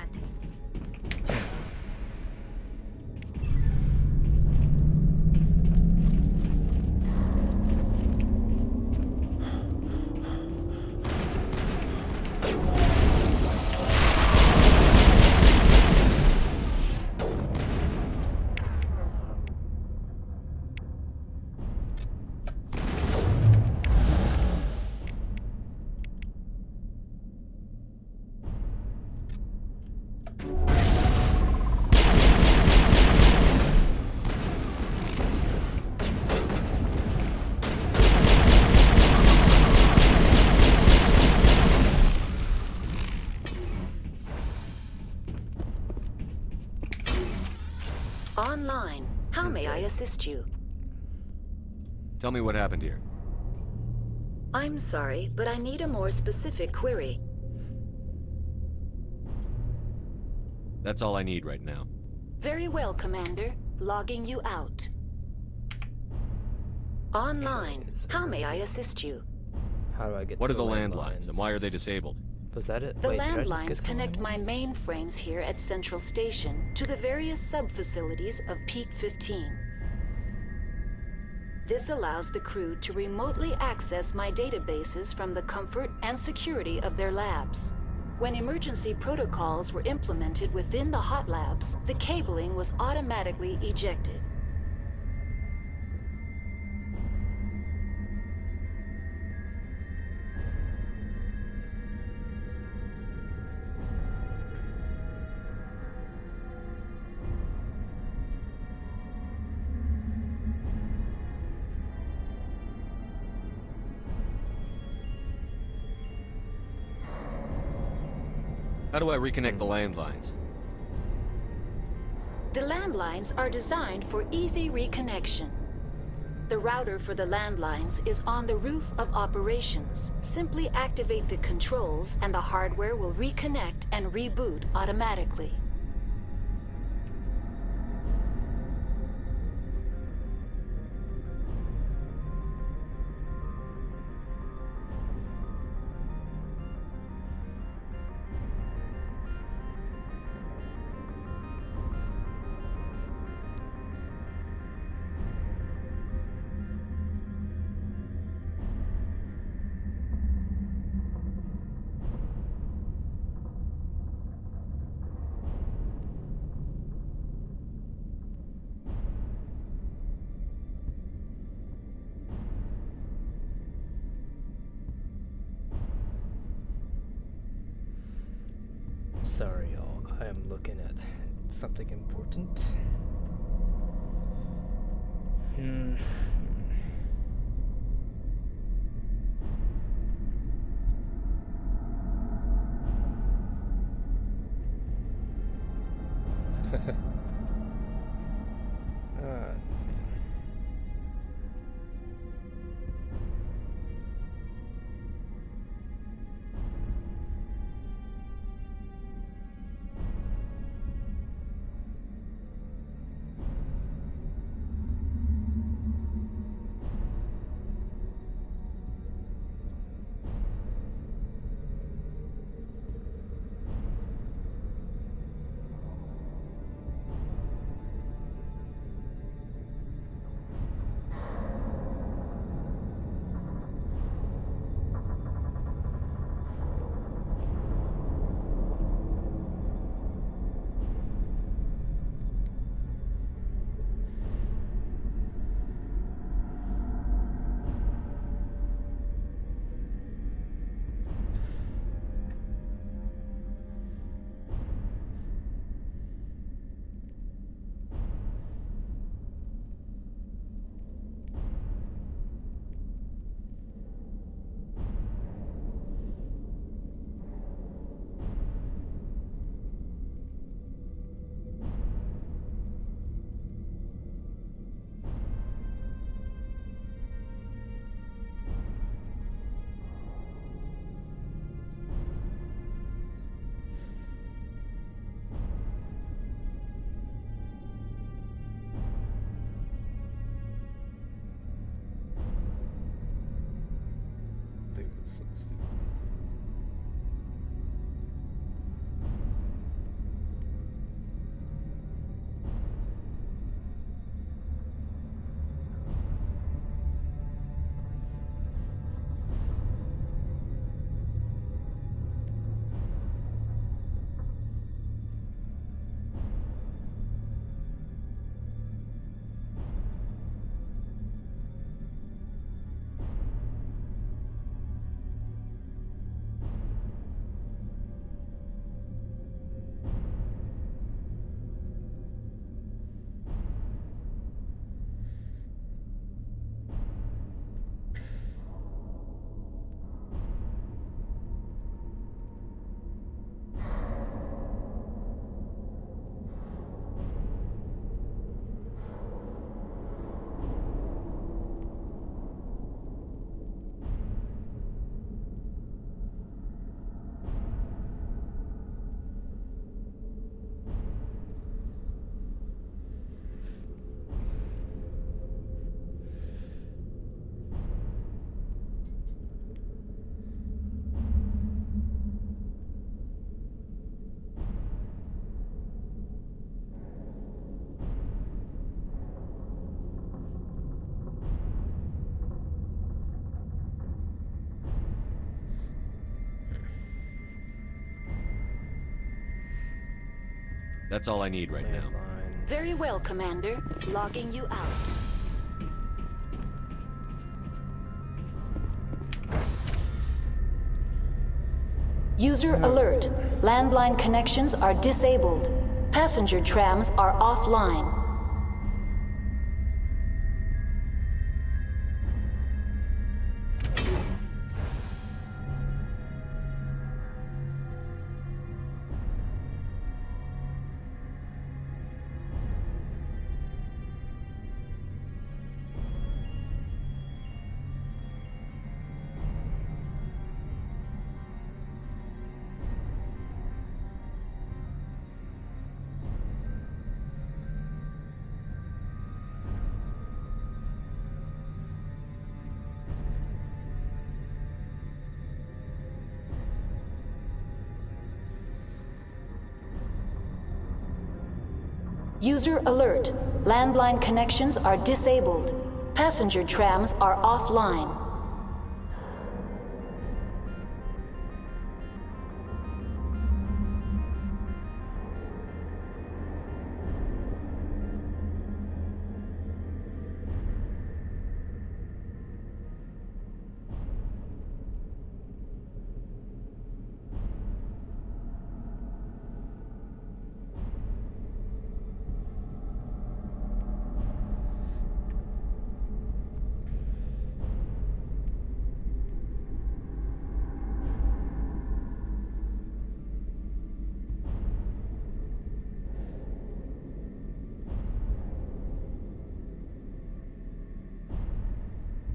Speaker 8: Online. How may I assist you?
Speaker 14: Tell me what happened here.
Speaker 8: I'm sorry, but I need a more specific query.
Speaker 14: That's all I need right now.
Speaker 8: Very well, Commander. Logging you out. Online. How may I assist you?
Speaker 1: How do I get
Speaker 14: What
Speaker 1: to
Speaker 14: are the landlines, and why are they disabled?
Speaker 1: Was that it?
Speaker 8: The
Speaker 1: Wait, did I just
Speaker 8: landlines
Speaker 1: get
Speaker 8: connect my mainframes here at Central Station to the various sub-facilities of Peak 15. This allows the crew to remotely access my databases from the comfort and security of their labs. When emergency protocols were implemented within the hot labs, the cabling was automatically ejected.
Speaker 14: How do I reconnect the landlines?
Speaker 8: The landlines are designed for easy reconnection. The router for the landlines is on the roof of operations. Simply activate the controls and the hardware will reconnect and reboot automatically.
Speaker 1: Sorry, y'all. I am looking at something important.
Speaker 14: That's all I need right now.
Speaker 8: Very well, Commander. Logging you out. User alert. Landline connections are disabled. Passenger trams are offline. User alert. Landline connections are disabled. Passenger trams are offline.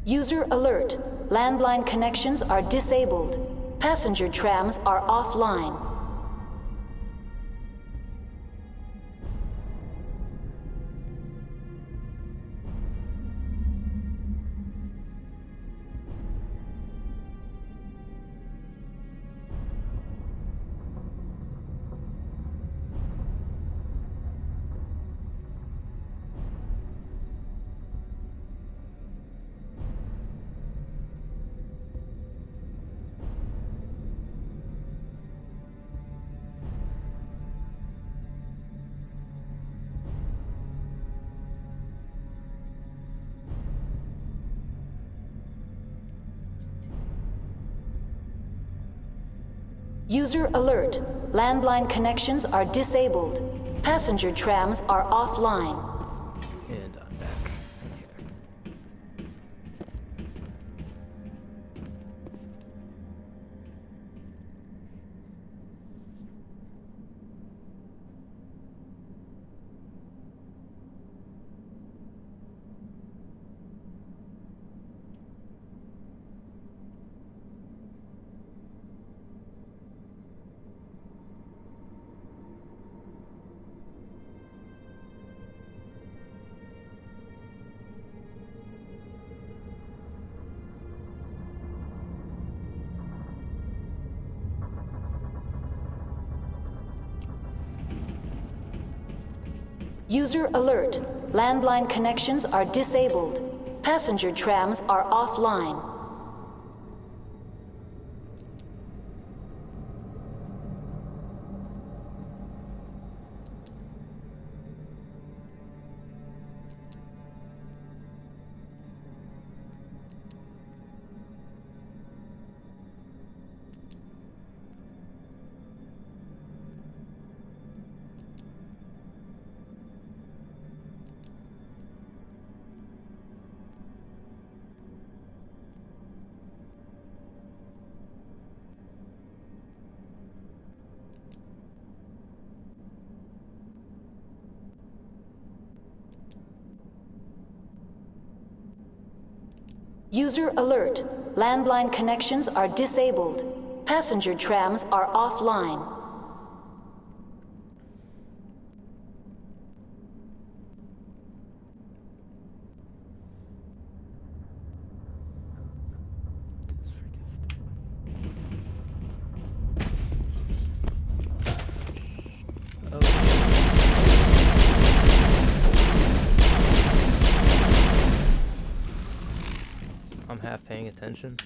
Speaker 8: User alert. Landline connections are disabled. Passenger trams are offline. User alert. Landline connections are disabled. Passenger trams are offline.
Speaker 1: And I'm back.
Speaker 8: User alert. Landline connections are disabled. Passenger trams are offline. User alert. Landline connections are disabled. Passenger trams are offline.
Speaker 1: I'm half paying attention.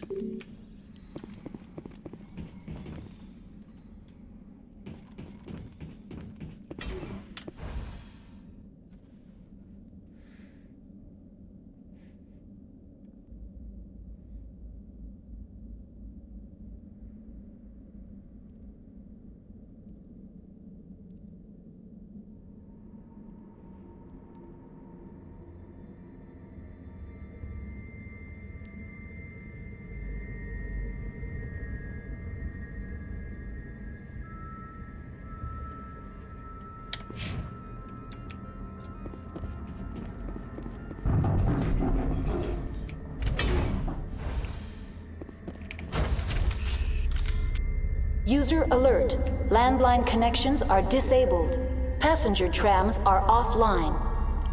Speaker 8: User alert. Landline connections are disabled. Passenger trams are offline.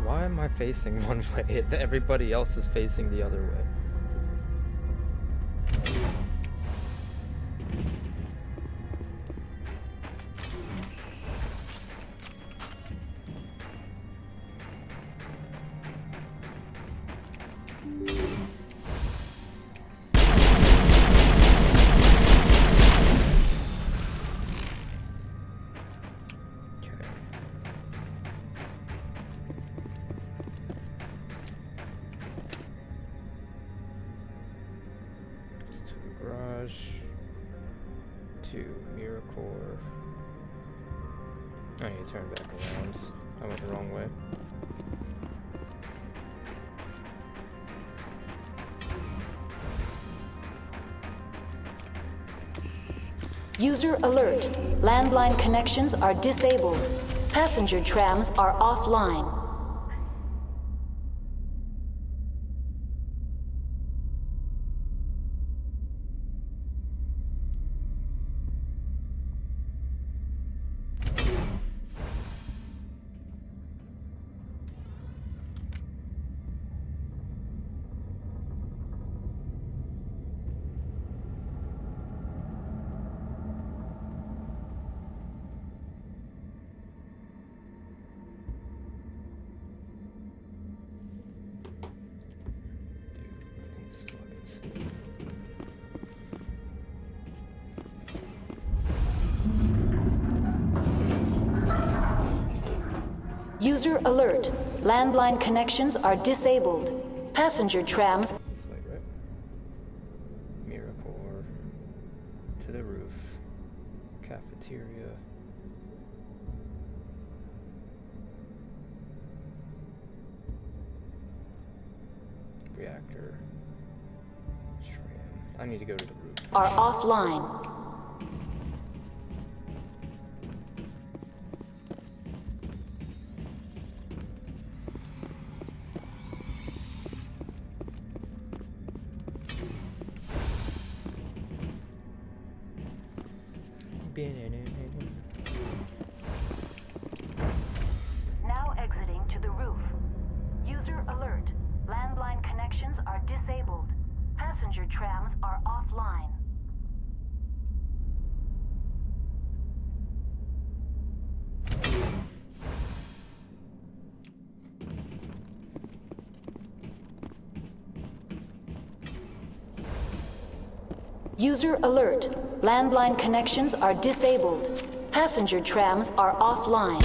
Speaker 1: Why am I facing one way? Everybody else is facing the other way. I need to turn back around. I went the wrong way.
Speaker 8: User alert. Landline connections are disabled. Passenger trams are offline. User alert. Landline connections are disabled. Passenger trams...
Speaker 1: This way, right? Mirror core. To the roof. Cafeteria. Reactor. Tram. I need to go to the roof.
Speaker 8: Are offline. Now exiting to the roof. User alert. Landline connections are disabled. Passenger trams are offline. User alert. Landline connections are disabled. Passenger trams are offline.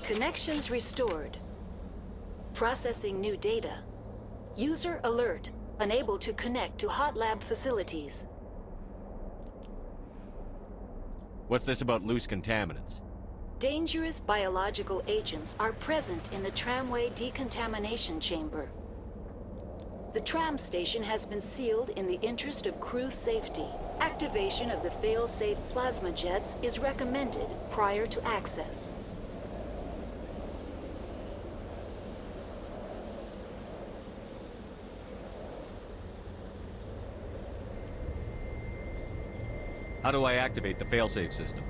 Speaker 8: Connections restored. Processing new data. User alert. Unable to connect to hot lab facilities.
Speaker 14: What's this about loose contaminants?
Speaker 8: Dangerous biological agents are present in the tramway decontamination chamber. The tram station has been sealed in the interest of crew safety. Activation of the fail-safe plasma jets is recommended prior to access.
Speaker 14: How do I activate the failsafe system?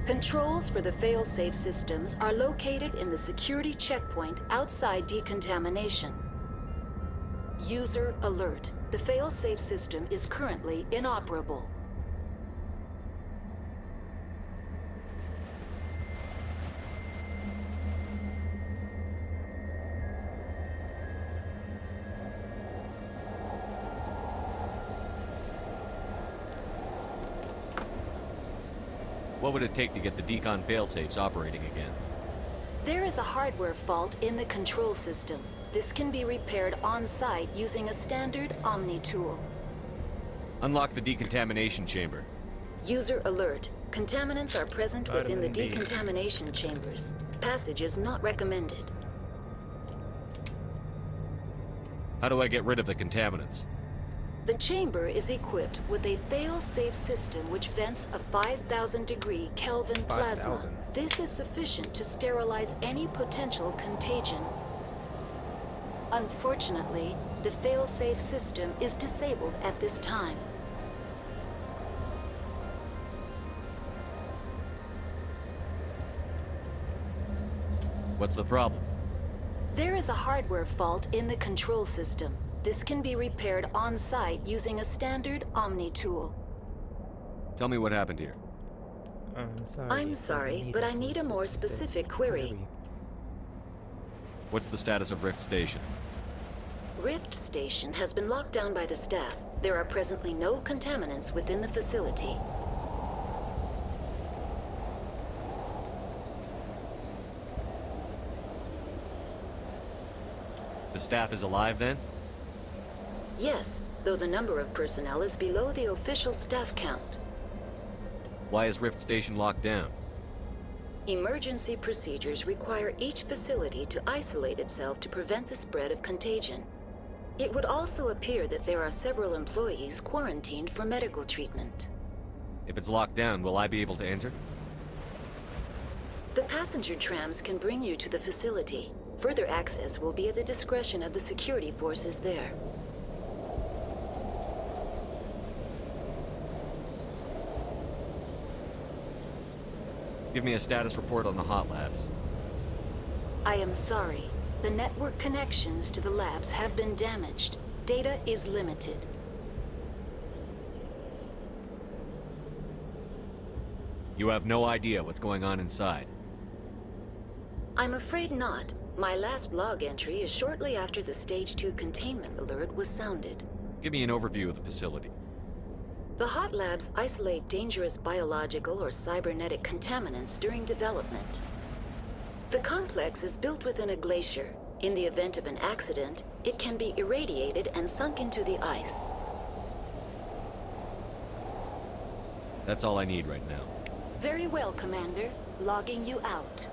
Speaker 8: Controls for the failsafe systems are located in the security checkpoint outside decontamination. User alert. The failsafe system is currently inoperable.
Speaker 14: What would it take to get the decon failsafes operating again?
Speaker 8: There is a hardware fault in the control system. This can be repaired on-site using a standard Omni tool.
Speaker 14: Unlock the decontamination chamber.
Speaker 8: User alert. Contaminants are present within the decontamination chambers. Passage is not recommended.
Speaker 14: How do I get rid of the contaminants?
Speaker 8: The chamber is equipped with a fail-safe system which vents a 5,000-degree Kelvin plasma.
Speaker 1: 5,000.
Speaker 8: This is sufficient to sterilize any potential contagion. Unfortunately, the fail-safe system is disabled at this time.
Speaker 14: What's the problem?
Speaker 8: There is a hardware fault in the control system. This can be repaired on-site using a standard Omni tool.
Speaker 14: Tell me what happened here.
Speaker 8: I'm sorry, but I need a more specific query.
Speaker 14: What's the status of Rift Station?
Speaker 8: Rift Station has been locked down by the staff. There are presently no contaminants within the facility.
Speaker 14: The staff is alive then?
Speaker 8: Yes, though the number of personnel is below the official staff count.
Speaker 14: Why is Rift Station locked down?
Speaker 8: Emergency procedures require each facility to isolate itself to prevent the spread of contagion. It would also appear that there are several employees quarantined for medical treatment.
Speaker 14: If it's locked down, will I be able to enter?
Speaker 8: The passenger trams can bring you to the facility. Further access will be at the discretion of the security forces there.
Speaker 14: Give me a status report on the hot labs.
Speaker 8: I am sorry. The network connections to the labs have been damaged. Data is limited.
Speaker 14: You have no idea what's going on inside.
Speaker 8: I'm afraid not. My last log entry is shortly after the Stage 2 containment alert was sounded.
Speaker 14: Give me an overview of the facility.
Speaker 8: The hot labs isolate dangerous biological or cybernetic contaminants during development. The complex is built within a glacier. In the event of an accident, it can be irradiated and sunk into the ice.
Speaker 14: That's all I need right now.
Speaker 8: Very well, Commander. Logging you out.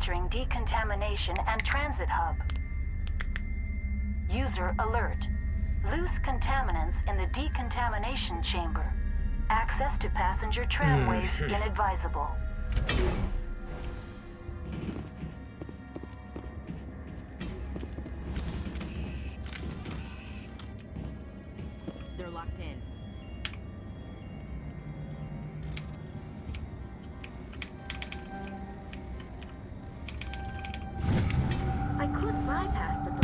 Speaker 4: entering decontamination and transit hub. User alert. Loose contaminants in the decontamination chamber. Access to passenger tramways inadvisable.
Speaker 7: They're locked in.
Speaker 15: I could bypass the door.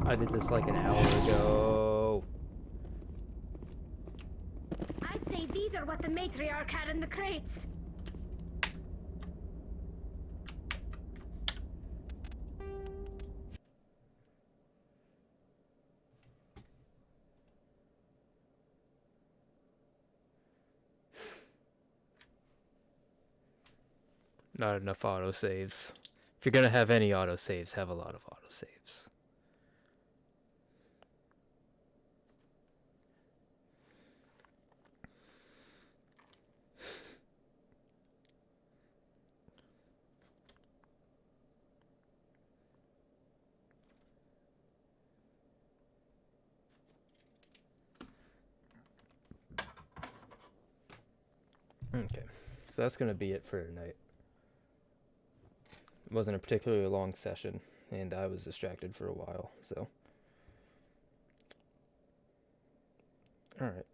Speaker 1: I did this like an hour ago.
Speaker 15: I'd say these are what the matriarch had in the crates.
Speaker 1: Not enough autosaves. If you're gonna have any autosaves, have a lot of autosaves. Okay, so that's gonna be it for tonight. It wasn't a particularly long session, and I was distracted for a while, so. Alright.